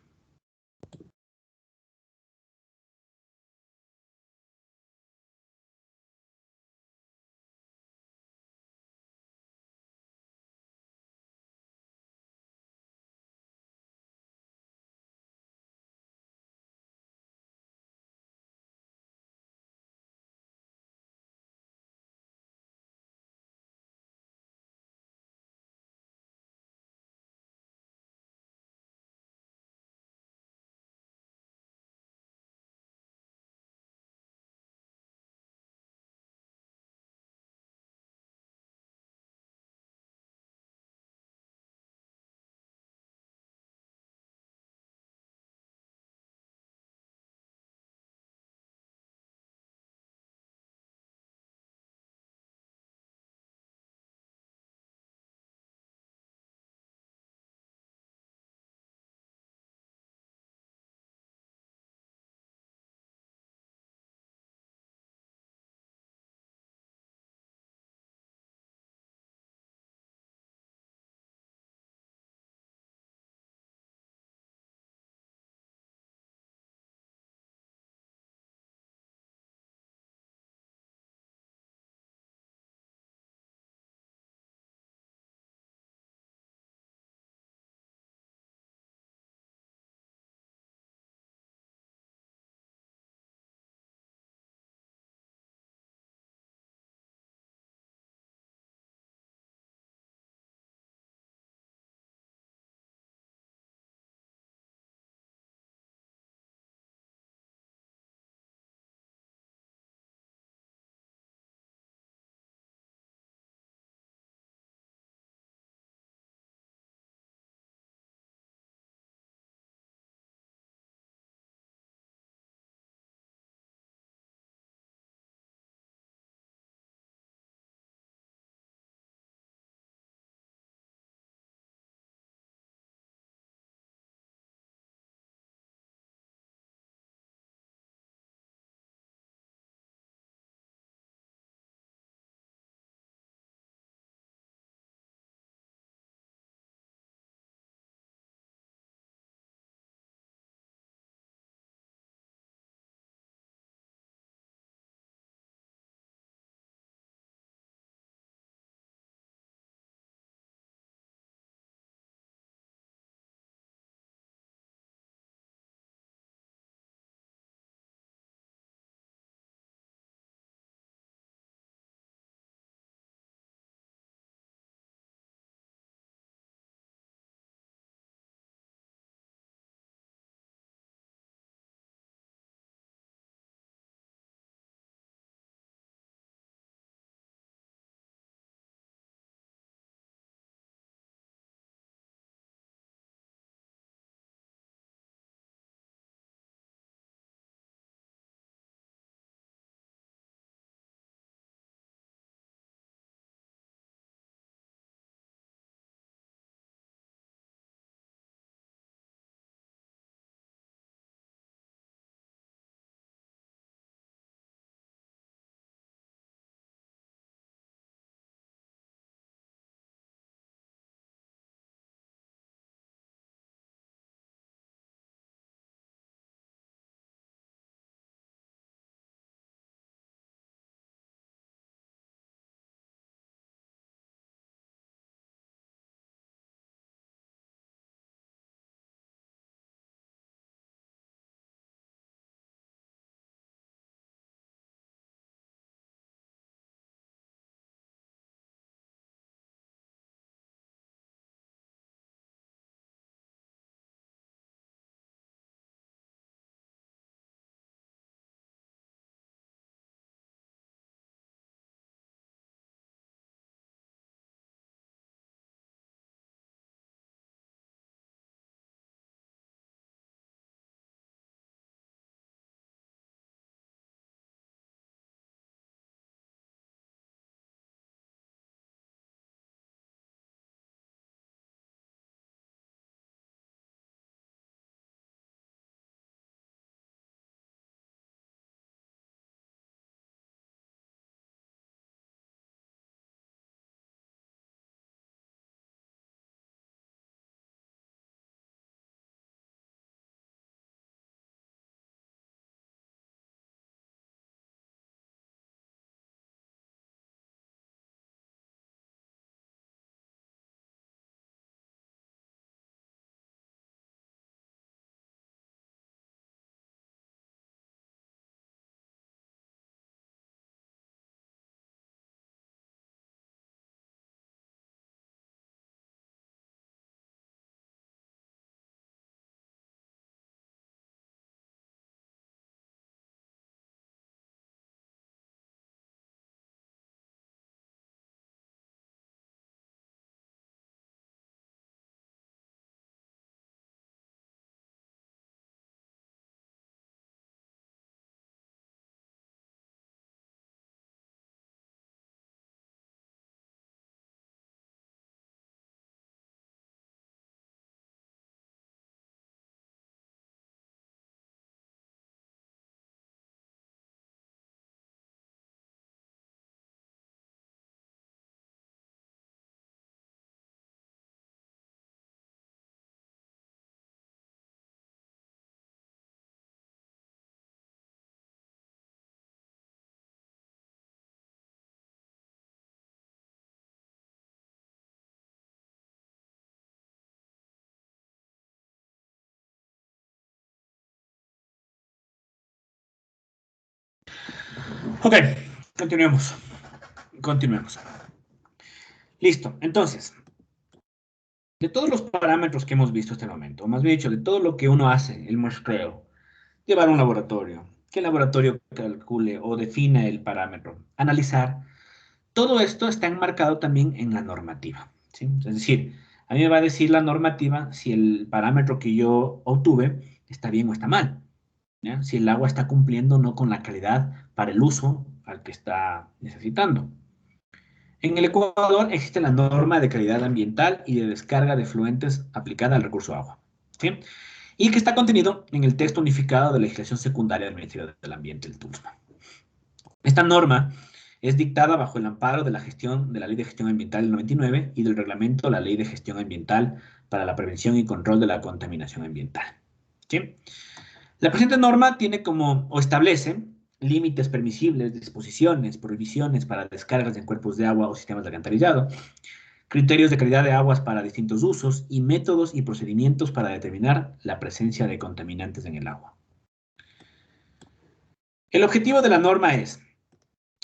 Speaker 1: Ok, continuemos. Continuemos. Listo, entonces, de todos los parámetros que hemos visto hasta el momento, o más bien dicho, de todo lo que uno hace, el muestreo, llevar a un laboratorio, que el laboratorio calcule o defina el parámetro, analizar, todo esto está enmarcado también en la normativa, ¿sí? Es decir, a mí me va a decir la normativa si el parámetro que yo obtuve está bien o está mal, ¿ya? Si el agua está cumpliendo o no con la calidad para el uso al que está necesitando. En el Ecuador existe la norma de calidad ambiental y de descarga de efluentes aplicada al recurso agua, ¿sí? Y que está contenido en el texto unificado de legislación secundaria del Ministerio del Ambiente, el TUSMA. Esta norma es dictada bajo el amparo de la gestión de la Ley de Gestión Ambiental del 99 y del reglamento de la Ley de Gestión Ambiental para la Prevención y Control de la Contaminación Ambiental, ¿sí? La presente norma tiene como, o establece, límites permisibles, disposiciones, prohibiciones para descargas en cuerpos de agua o sistemas de alcantarillado, criterios de calidad de aguas para distintos usos y métodos y procedimientos para determinar la presencia de contaminantes en el agua. El objetivo de la norma es: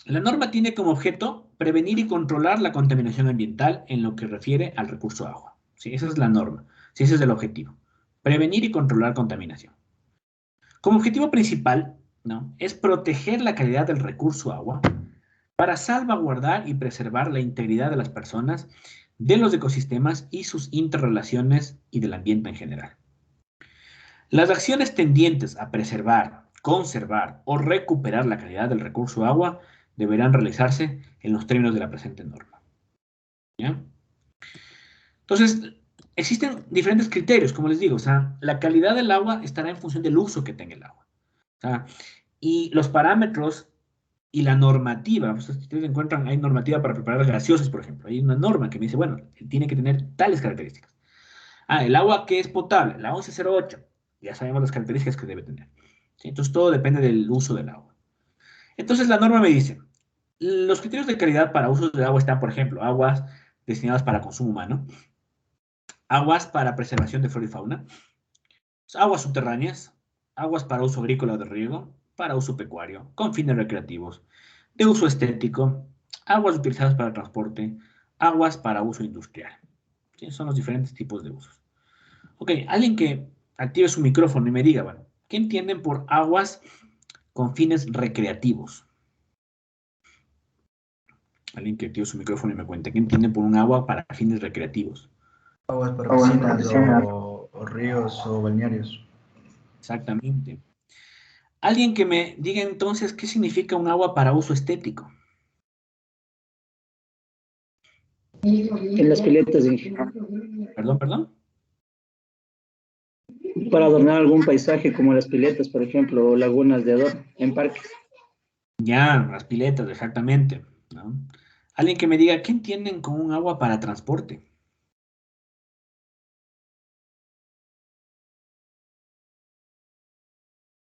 Speaker 1: la norma tiene como objeto prevenir y controlar la contaminación ambiental en lo que refiere al recurso agua. ¿Sí? Esa es la norma. Sí, ese es el objetivo. Prevenir y controlar contaminación. Como objetivo principal, ¿no?, es proteger la calidad del recurso agua para salvaguardar y preservar la integridad de las personas, de los ecosistemas y sus interrelaciones y del ambiente en general. Las acciones tendientes a preservar, conservar o recuperar la calidad del recurso agua deberán realizarse en los términos de la presente norma, ¿ya? Entonces, existen diferentes criterios, como les digo, o sea, la calidad del agua estará en función del uso que tenga el agua. O sea, y los parámetros y la normativa, pues, si ustedes encuentran, hay normativa para preparar gaseosas, por ejemplo. Hay una norma que me dice, bueno, tiene que tener tales características. Ah, el agua que es potable, la 1108, ya sabemos las características que debe tener. ¿Sí? Entonces, todo depende del uso del agua. Entonces, la norma me dice, los criterios de calidad para usos de agua están, por ejemplo, aguas destinadas para consumo humano, aguas para preservación de flora y fauna, aguas subterráneas, aguas para uso agrícola o de riego, para uso pecuario, con fines recreativos, de uso estético, aguas utilizadas para transporte, aguas para uso industrial. ¿Sí? Son los diferentes tipos de usos. Ok, alguien que active su micrófono y me diga, bueno, ¿qué entienden por aguas con fines recreativos? Alguien que active su micrófono y me cuente, ¿qué entienden por un agua para fines recreativos?
Speaker 6: Aguas para piscinas o ríos o balnearios.
Speaker 1: Exactamente. Alguien que me diga entonces, ¿qué significa un agua para uso estético?
Speaker 7: En las piletas,
Speaker 1: Perdón.
Speaker 7: para adornar algún paisaje como las piletas, por ejemplo, o lagunas de adorno en parques.
Speaker 1: Ya, las piletas, exactamente, ¿no? Alguien que me diga, ¿qué entienden con un agua para transporte?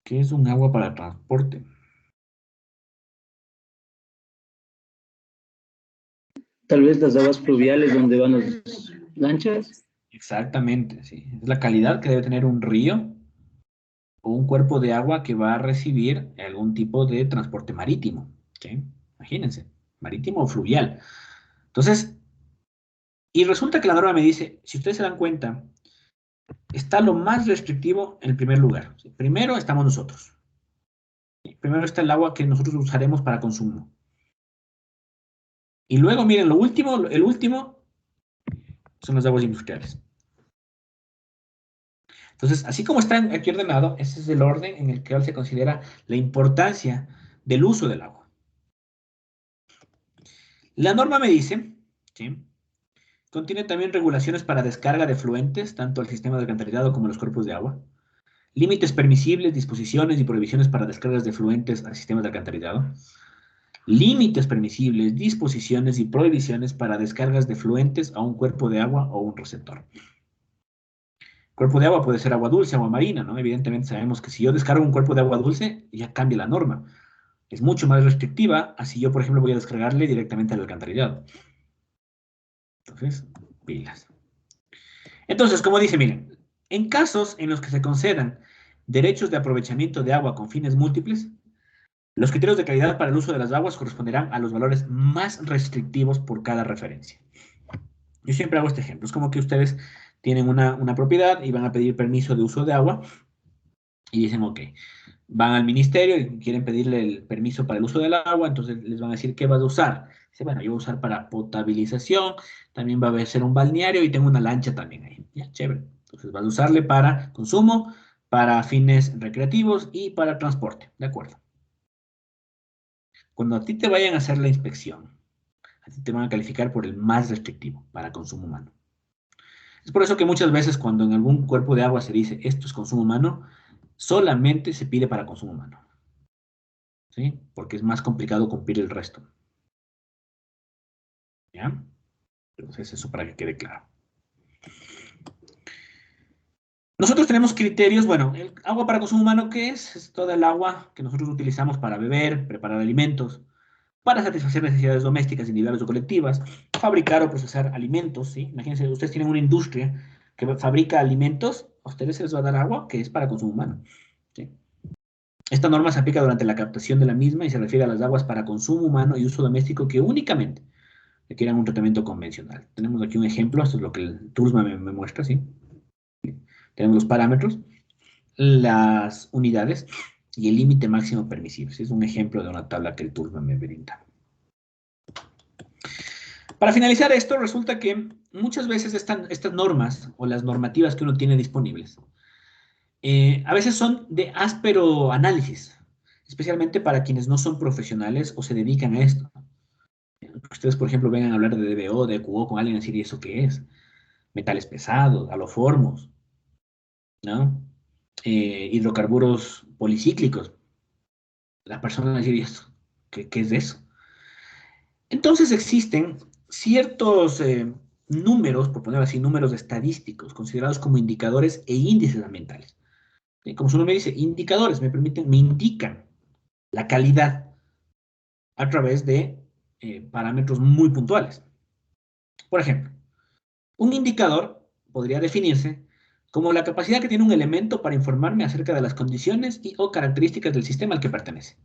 Speaker 1: ¿Qué es un agua para transporte?
Speaker 7: Tal vez las aguas fluviales donde van las lanchas.
Speaker 1: Exactamente, sí. Es la calidad que debe tener un río o un cuerpo de agua que va a recibir algún tipo de transporte marítimo, ¿sí? Imagínense, marítimo o fluvial. Entonces, y resulta que la norma me dice, si ustedes se dan cuenta, está lo más restrictivo en el primer lugar. ¿Sí? Primero estamos nosotros. ¿Sí? Primero está el agua que nosotros usaremos para consumo. Y luego, miren, el último son las aguas industriales. Entonces, así como está aquí ordenado, ese es el orden en el que se considera la importancia del uso del agua. La norma me dice, ¿sí?, contiene también regulaciones para descarga de efluentes, tanto al sistema de alcantarillado como a los cuerpos de agua, límites permisibles, disposiciones y prohibiciones para descargas de efluentes al sistema de alcantarillado, límites permisibles, disposiciones y prohibiciones para descargas de efluentes a un cuerpo de agua o un receptor. Cuerpo de agua puede ser agua dulce, agua marina, ¿no? Evidentemente sabemos que si yo descargo un cuerpo de agua dulce, ya cambia la norma. Es mucho más restrictiva, así yo, por ejemplo, voy a descargarle directamente al alcantarillado. Entonces, pilas. Entonces, como dice, miren, en casos en los que se concedan derechos de aprovechamiento de agua con fines múltiples, Los criterios de calidad para el uso de las aguas corresponderán a los valores más restrictivos por cada referencia. Yo siempre hago este ejemplo. Es como que ustedes tienen una propiedad y van a pedir permiso de uso de agua y dicen, ok, van al ministerio y quieren pedirle el permiso para el uso del agua, entonces les van a decir, ¿qué vas a usar? Dice, bueno, yo voy a usar para potabilización, también va a ser un balneario y tengo una lancha también ahí. Ya, chévere. Entonces vas a usarle para consumo, para fines recreativos y para transporte. ¿De acuerdo? Cuando a ti te vayan a hacer la inspección, a ti te van a calificar por el más restrictivo, para consumo humano. Es por eso que muchas veces cuando en algún cuerpo de agua se dice esto es consumo humano, solamente se pide para consumo humano. ¿Sí? Porque es más complicado cumplir el resto. ¿Ya? Entonces eso para que quede claro. Nosotros tenemos criterios, bueno, el agua para consumo humano, ¿qué es? Es toda el agua que nosotros utilizamos para beber, preparar alimentos, para satisfacer necesidades domésticas, individuales o colectivas, fabricar o procesar alimentos, ¿sí? Imagínense, ustedes tienen una industria que fabrica alimentos, a ustedes se les va a dar agua que es para consumo humano, ¿sí? Esta norma se aplica durante la captación de la misma y se refiere a las aguas para consumo humano y uso doméstico que únicamente requieran un tratamiento convencional. Tenemos aquí un ejemplo, esto es lo que el TULSMA me muestra, ¿sí? Tenemos los parámetros, las unidades y el límite máximo permisible. Es un ejemplo de una tabla que el TULSMA me brinda. Para finalizar esto, resulta que muchas veces estas normas o las normativas que uno tiene disponibles a veces son de áspero análisis, especialmente para quienes no son profesionales o se dedican a esto. Ustedes, por ejemplo, vengan a hablar de DBO, de QO con alguien y decir, ¿y eso qué es? Metales pesados, haloformos, ¿no? Hidrocarburos policíclicos. La persona va a decir, ¿y esto? ¿Qué es eso? Entonces existen ciertos números, por ponerlo así, números estadísticos, considerados como indicadores e índices ambientales. Como su nombre dice, indicadores me indican la calidad a través de parámetros muy puntuales. Por ejemplo, un indicador podría definirse como la capacidad que tiene un elemento para informarme acerca de las condiciones y o características del sistema al que pertenece.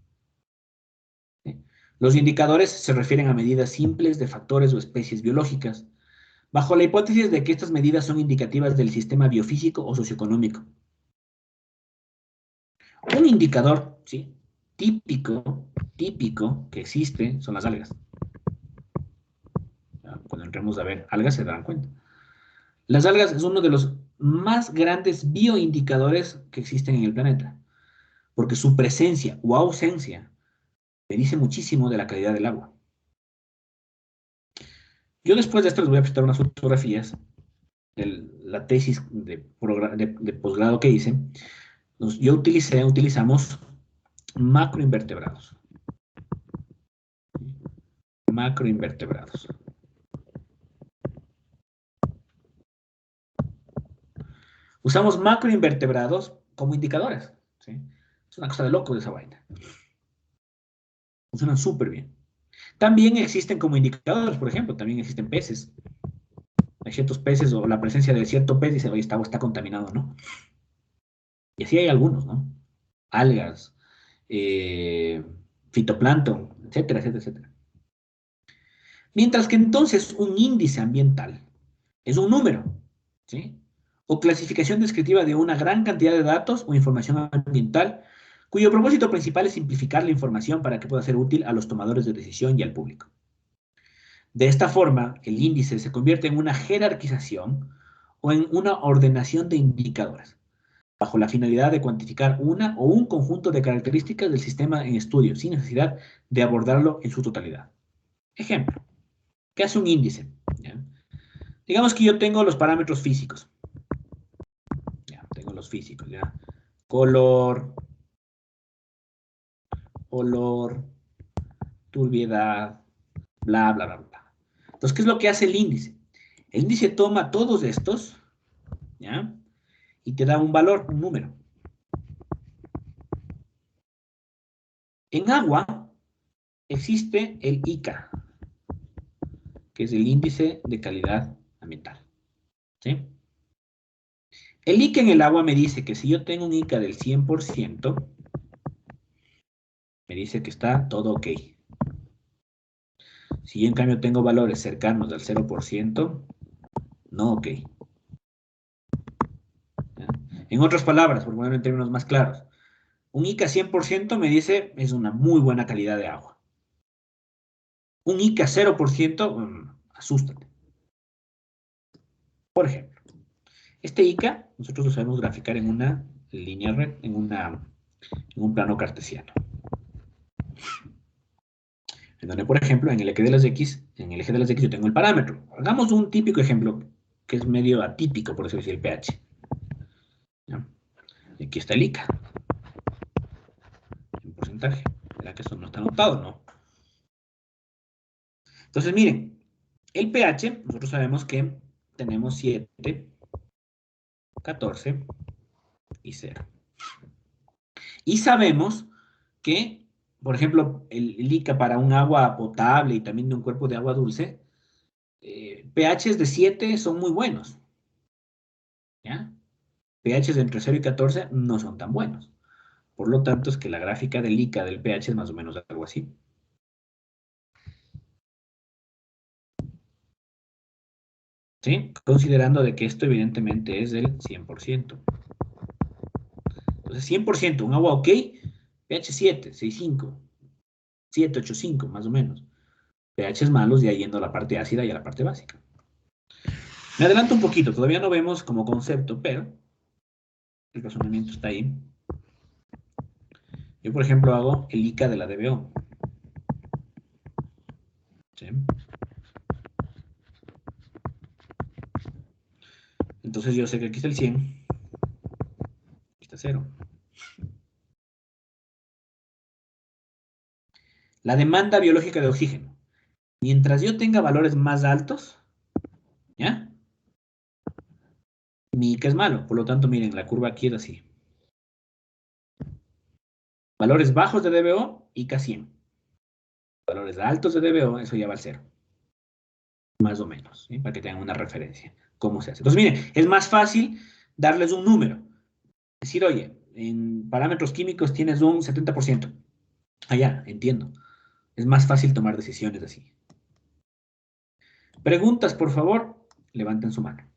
Speaker 1: ¿Sí? Los indicadores se refieren a medidas simples de factores o especies biológicas, bajo la hipótesis de que estas medidas son indicativas del sistema biofísico o socioeconómico. Un indicador, ¿sí?, típico que existe son las algas. Cuando entremos a ver algas se darán cuenta. Las algas es uno de los más grandes bioindicadores que existen en el planeta, porque su presencia o ausencia me dice muchísimo de la calidad del agua. Yo después de esto les voy a presentar unas fotografías de la tesis de posgrado que hice. Utilizamos macroinvertebrados. Macroinvertebrados. Usamos macroinvertebrados como indicadores, ¿sí? Es una cosa de loco de esa vaina. Funcionan súper bien. También existen como indicadores, por ejemplo, también existen peces. Hay ciertos peces o la presencia de cierto pez y dice, oye, esta agua está contaminado, ¿no? Y así hay algunos, ¿no? Algas, fitoplancton, etcétera, etcétera, etcétera. Mientras que entonces un índice ambiental es un número, ¿sí? O clasificación descriptiva de una gran cantidad de datos o información ambiental, cuyo propósito principal es simplificar la información para que pueda ser útil a los tomadores de decisión y al público. De esta forma, el índice se convierte en una jerarquización o en una ordenación de indicadores, bajo la finalidad de cuantificar una o un conjunto de características del sistema en estudio, sin necesidad de abordarlo en su totalidad. Ejemplo, ¿qué hace un índice? ¿Ya? Digamos que yo tengo los parámetros físicos. Ya, tengo los físicos, ¿ya? Color, turbiedad, bla, bla, bla, bla. Entonces, ¿qué es lo que hace el índice? El índice toma todos estos, ¿ya? Y te da un valor, un número. En agua existe el ICA, que es el índice de calidad ambiental, ¿sí? El ICA en el agua me dice que si yo tengo un ICA del 100%, Me dice que está todo ok. Si yo en cambio tengo valores cercanos al 0%, no ok. ¿Ya? En otras palabras, por ponerlo en términos más claros, un ICA 100% me dice es una muy buena calidad de agua. Un ICA 0%, asústate. Por ejemplo, este ICA nosotros lo sabemos graficar en una línea recta, en un plano cartesiano. En donde, por ejemplo, en el eje de las X, yo tengo el parámetro. Hagamos un típico ejemplo que es medio atípico, por eso decir el pH. ¿Ya? Y aquí está el ICA. En porcentaje. ¿Verdad que eso no está anotado? No. Entonces, miren, el pH, nosotros sabemos que tenemos 7, 14 y 0. Y sabemos que, por ejemplo, el ICA para un agua potable y también de un cuerpo de agua dulce, pHs de 7 son muy buenos. ¿Ya? pHs de entre 0 y 14 no son tan buenos. Por lo tanto, es que la gráfica del ICA del pH es más o menos algo así. ¿Sí? Considerando de que esto evidentemente es del 100%. Entonces, 100%, un agua ok, pH 7, 6,5, 7, 8,5, más o menos. pHs malos ya yendo a la parte ácida y a la parte básica. Me adelanto un poquito, todavía no vemos como concepto, pero el razonamiento está ahí. Yo, por ejemplo, hago el ICA de la DBO. ¿Sí? Entonces yo sé que aquí está el 100, aquí está 0. La demanda biológica de oxígeno. Mientras yo tenga valores más altos, ¿ya? Mi ICA es malo. Por lo tanto, miren, la curva aquí es así. Valores bajos de DBO, ICA 100. Valores altos de DBO, eso ya va al 0. Más o menos, ¿sí? Para que tengan una referencia. ¿Cómo se hace? Entonces, miren, es más fácil darles un número. Decir, oye, en parámetros químicos tienes un 70%. Ya, entiendo. Es más fácil tomar decisiones así. Preguntas, por favor, levanten su mano.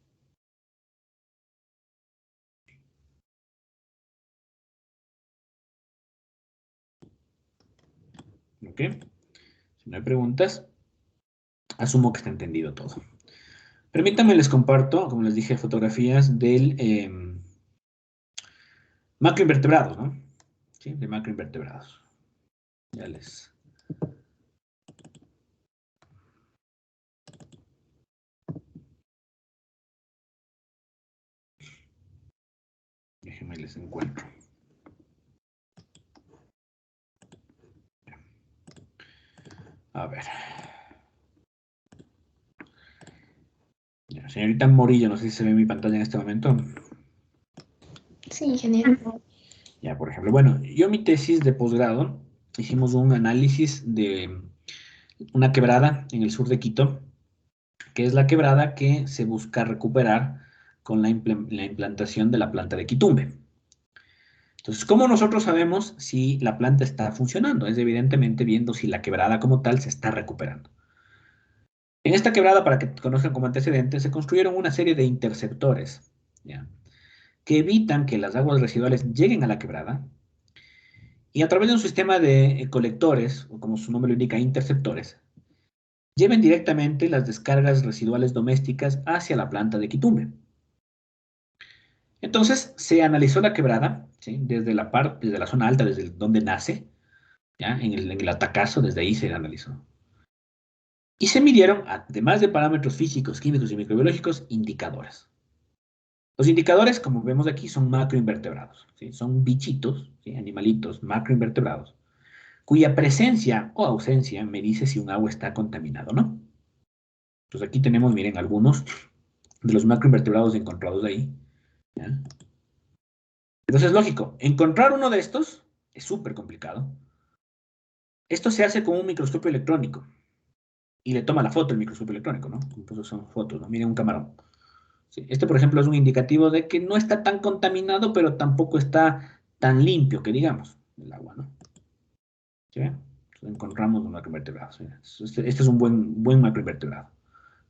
Speaker 1: ¿Ok? Si no hay preguntas, asumo que está entendido todo. Permítanme, les comparto, como les dije, fotografías del macroinvertebrados, ¿no? Sí, de macroinvertebrados. Ya les... Déjenme les encuentro. A ver. Ya, señorita Morillo, no sé si se ve mi pantalla en este momento.
Speaker 3: Sí, ingeniero.
Speaker 1: Ya, por ejemplo, bueno, yo mi tesis de posgrado, hicimos un análisis de una quebrada en el sur de Quito, que es la quebrada que se busca recuperar con la implantación de la planta de Quitumbe. Entonces, ¿cómo nosotros sabemos si la planta está funcionando? Es evidentemente viendo si la quebrada como tal se está recuperando. En esta quebrada, para que conozcan como antecedentes, se construyeron una serie de interceptores, ¿ya? Que evitan que las aguas residuales lleguen a la quebrada y a través de un sistema de colectores, o como su nombre lo indica, interceptores, lleven directamente las descargas residuales domésticas hacia la planta de Quitumbe. Entonces, se analizó la quebrada, ¿sí? Desde la zona alta, desde donde nace, ¿ya? En el atacazo, desde ahí se analizó. Y se midieron, además de parámetros físicos, químicos y microbiológicos, indicadores. Los indicadores, como vemos aquí, son macroinvertebrados, ¿sí? Son bichitos, ¿sí? Animalitos macroinvertebrados, cuya presencia o ausencia me dice si un agua está contaminado o no. Entonces aquí tenemos, miren, algunos de los macroinvertebrados encontrados ahí, ¿ya? Entonces, lógico, encontrar uno de estos es súper complicado. Esto se hace con un microscopio electrónico y le toma la foto el microscopio electrónico, ¿no? Entonces son fotos, ¿no? Miren un camarón. Sí, este, por ejemplo, es un indicativo de que no está tan contaminado, pero tampoco está tan limpio, que digamos, el agua, ¿no? ¿Sí? Encontramos un macroinvertebrado. ¿Sí? Este es un buen macroinvertebrado.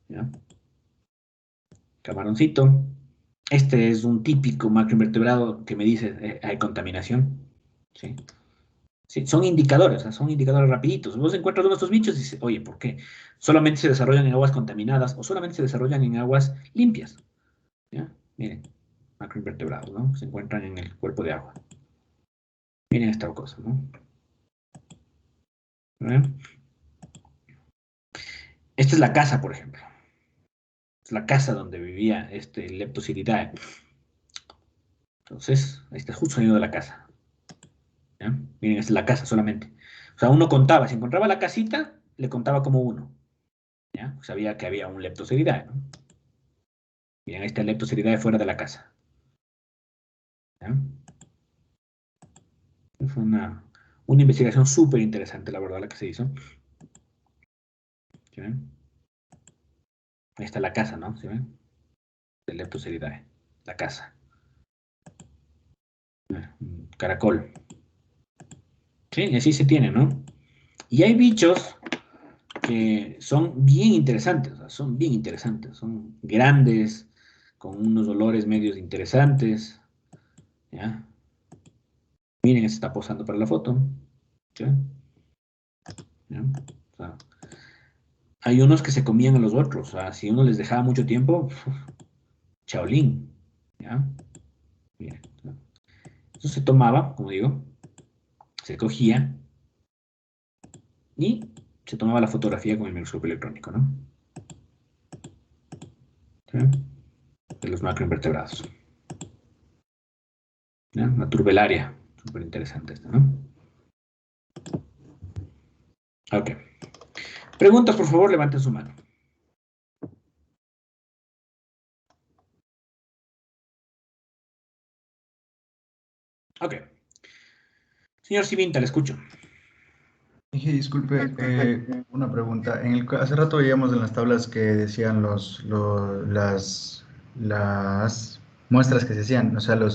Speaker 1: ¿Ya? Camaroncito. Este es un típico macroinvertebrado que me dice hay contaminación. ¿Sí? Sí, son indicadores, o sea, son indicadores rapiditos. Vos encuentras uno de estos bichos y dices, oye, ¿por qué? Solamente se desarrollan en aguas contaminadas o solamente se desarrollan en aguas limpias. ¿Ya? Miren, macroinvertebrados, ¿no? Se encuentran en el cuerpo de agua. Miren esta cosa, ¿no? ¿Ven? Esta es la casa, por ejemplo. Es la casa donde vivía este Leptosiridae. Entonces, ahí está justo saliendo de la casa. ¿Ya? Miren, esta es la casa solamente. O sea, uno contaba, si encontraba la casita, le contaba como uno. ¿Ya? Sabía que había un Leptosiridae, ¿no? Miren, ahí está el Leptosiridae fuera de la casa. ¿Ya? Fue una investigación súper interesante, la verdad, la que se hizo. ¿Sí ven? Ahí está la casa, ¿no? ¿Sí ven? Del Leptosiridae. La casa. Un caracol. Sí, y así se tiene, ¿no? Y hay bichos que son bien interesantes, o sea, son bien interesantes, son grandes, con unos olores medios interesantes, ¿ya? Miren, se está posando para la foto, ¿ya? ¿Ya? O sea, hay unos que se comían a los otros, o sea, si uno les dejaba mucho tiempo, chaolín, ¿ya? Miren, ¿no? Eso se tomaba, como digo, se cogía y se tomaba la fotografía con el microscopio electrónico, ¿no? ¿Sí? De los macroinvertebrados. ¿Ya? La turbelaria, súper interesante esta, ¿no? Ok. Preguntas, por favor, levanten su mano. Ok. Señor Civinta, le escucho.
Speaker 6: Dije, disculpe, una pregunta. Hace rato veíamos en las tablas que decían las muestras que se hacían, o sea, ¿cómo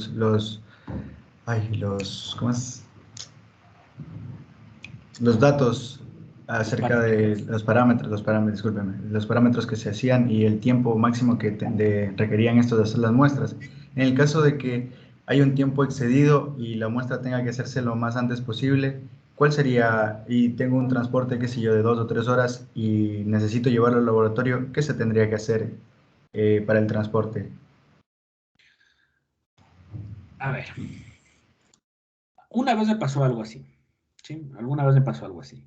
Speaker 6: es? Los datos acerca de discúlpeme, los parámetros que se hacían y el tiempo máximo que requerían estos de hacer las muestras. En el caso de que hay un tiempo excedido y la muestra tenga que hacerse lo más antes posible, ¿cuál sería? Y tengo un transporte, qué sé yo, de 2 o 3 horas y necesito llevarlo al laboratorio, ¿qué se tendría que hacer para el transporte?
Speaker 1: A ver. Una vez me pasó algo así. ¿Sí? Alguna vez me pasó algo así.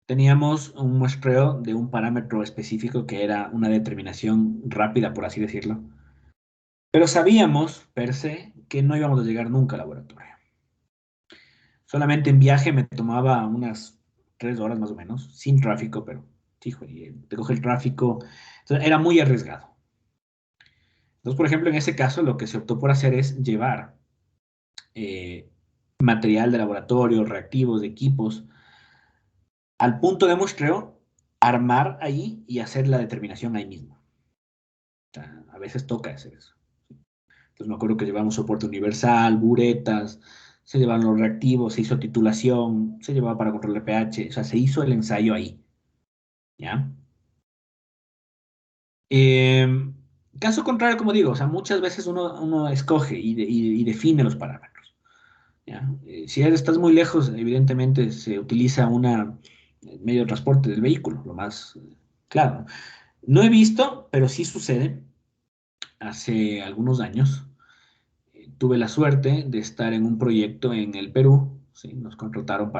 Speaker 1: Teníamos un muestreo de un parámetro específico que era una determinación rápida, por así decirlo. Pero sabíamos, per se, que no íbamos a llegar nunca al laboratorio. Solamente en viaje me tomaba unas 3 horas más o menos, sin tráfico, pero, hijo, te coge el tráfico. Entonces, era muy arriesgado. Entonces, por ejemplo, en ese caso, lo que se optó por hacer es llevar eh, material de laboratorio, reactivos, equipos, al punto de muestreo, armar ahí y hacer la determinación ahí mismo. O sea, a veces toca hacer eso. Entonces me acuerdo que llevamos soporte universal, buretas, se llevaban los reactivos, se hizo titulación, se llevaba para control de pH, o sea, se hizo el ensayo ahí. ¿Ya? Caso contrario, como digo, o sea, muchas veces uno escoge y define los parámetros. ¿Ya? Si estás muy lejos, evidentemente se utiliza una medio de transporte del vehículo, lo más claro. No he visto, pero sí sucede. Hace algunos años tuve la suerte de estar en un proyecto en el Perú. ¿Sí? Nos contrataron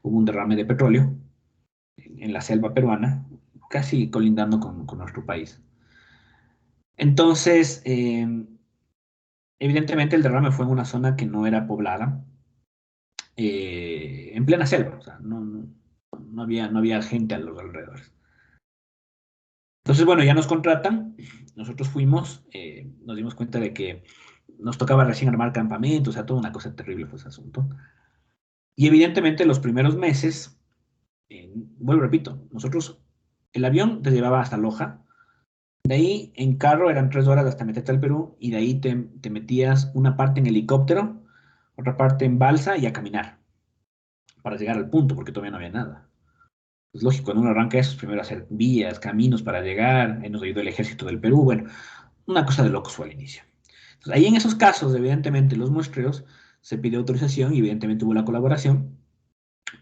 Speaker 1: hubo un derrame de petróleo en la selva peruana, casi colindando con nuestro país. Entonces, evidentemente el derrame fue en una zona que no era poblada, en plena selva, o sea, no había gente a los alrededores. Entonces, bueno, ya nos contratan, nosotros fuimos, nos dimos cuenta de que nos tocaba recién armar campamento, o sea, toda una cosa terrible fue ese asunto. Y evidentemente los primeros meses, vuelvo, repito, el avión te llevaba hasta Loja, de ahí en carro eran 3 horas hasta meterte al Perú, y de ahí te metías una parte en helicóptero, otra parte en balsa y a caminar. para llegar al punto, porque todavía no había nada. Es lógico, cuando uno arranca eso, primero hacer vías, caminos para llegar, ahí nos ayudó el ejército del Perú, bueno, una cosa de locos fue al inicio. Entonces, ahí en esos casos, evidentemente, los muestreos, se pidió autorización y evidentemente hubo la colaboración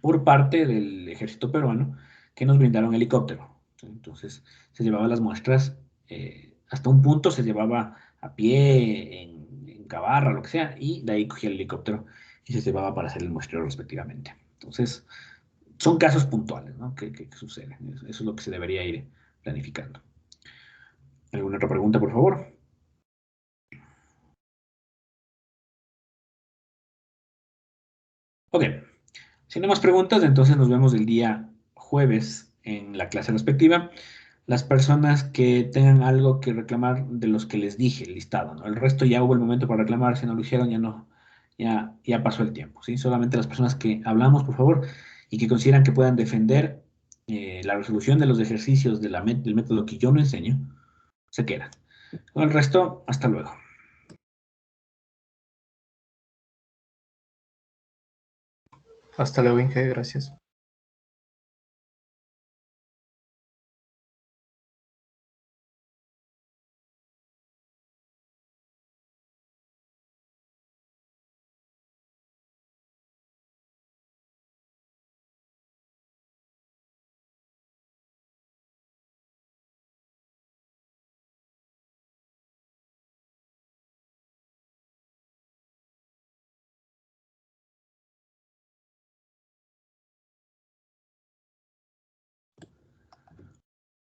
Speaker 1: por parte del ejército peruano, que nos brindaron helicóptero. Entonces, se llevaban las muestras, hasta un punto se llevaba a pie, en cabarra, lo que sea, y de ahí cogía el helicóptero y se llevaba para hacer el muestreo respectivamente. Entonces, son casos puntuales, ¿no? Que suceden. Eso es lo que se debería ir planificando. ¿Alguna otra pregunta, por favor? Ok. Si no hay más preguntas, entonces nos vemos el día jueves en la clase respectiva. Las personas que tengan algo que reclamar de los que les dije, el listado, ¿no? El resto ya hubo el momento para reclamar, si no lo hicieron, ya no, ya pasó el tiempo, ¿sí? Solamente las personas que hablamos, por favor, y que consideran que puedan defender la resolución de los ejercicios del método que yo no enseño, se quedan. Con el resto, hasta luego.
Speaker 2: Hasta luego, Inge, gracias.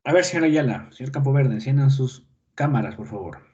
Speaker 1: A ver, señora Ayala, señor Campoverde, enciendan sus cámaras, por favor.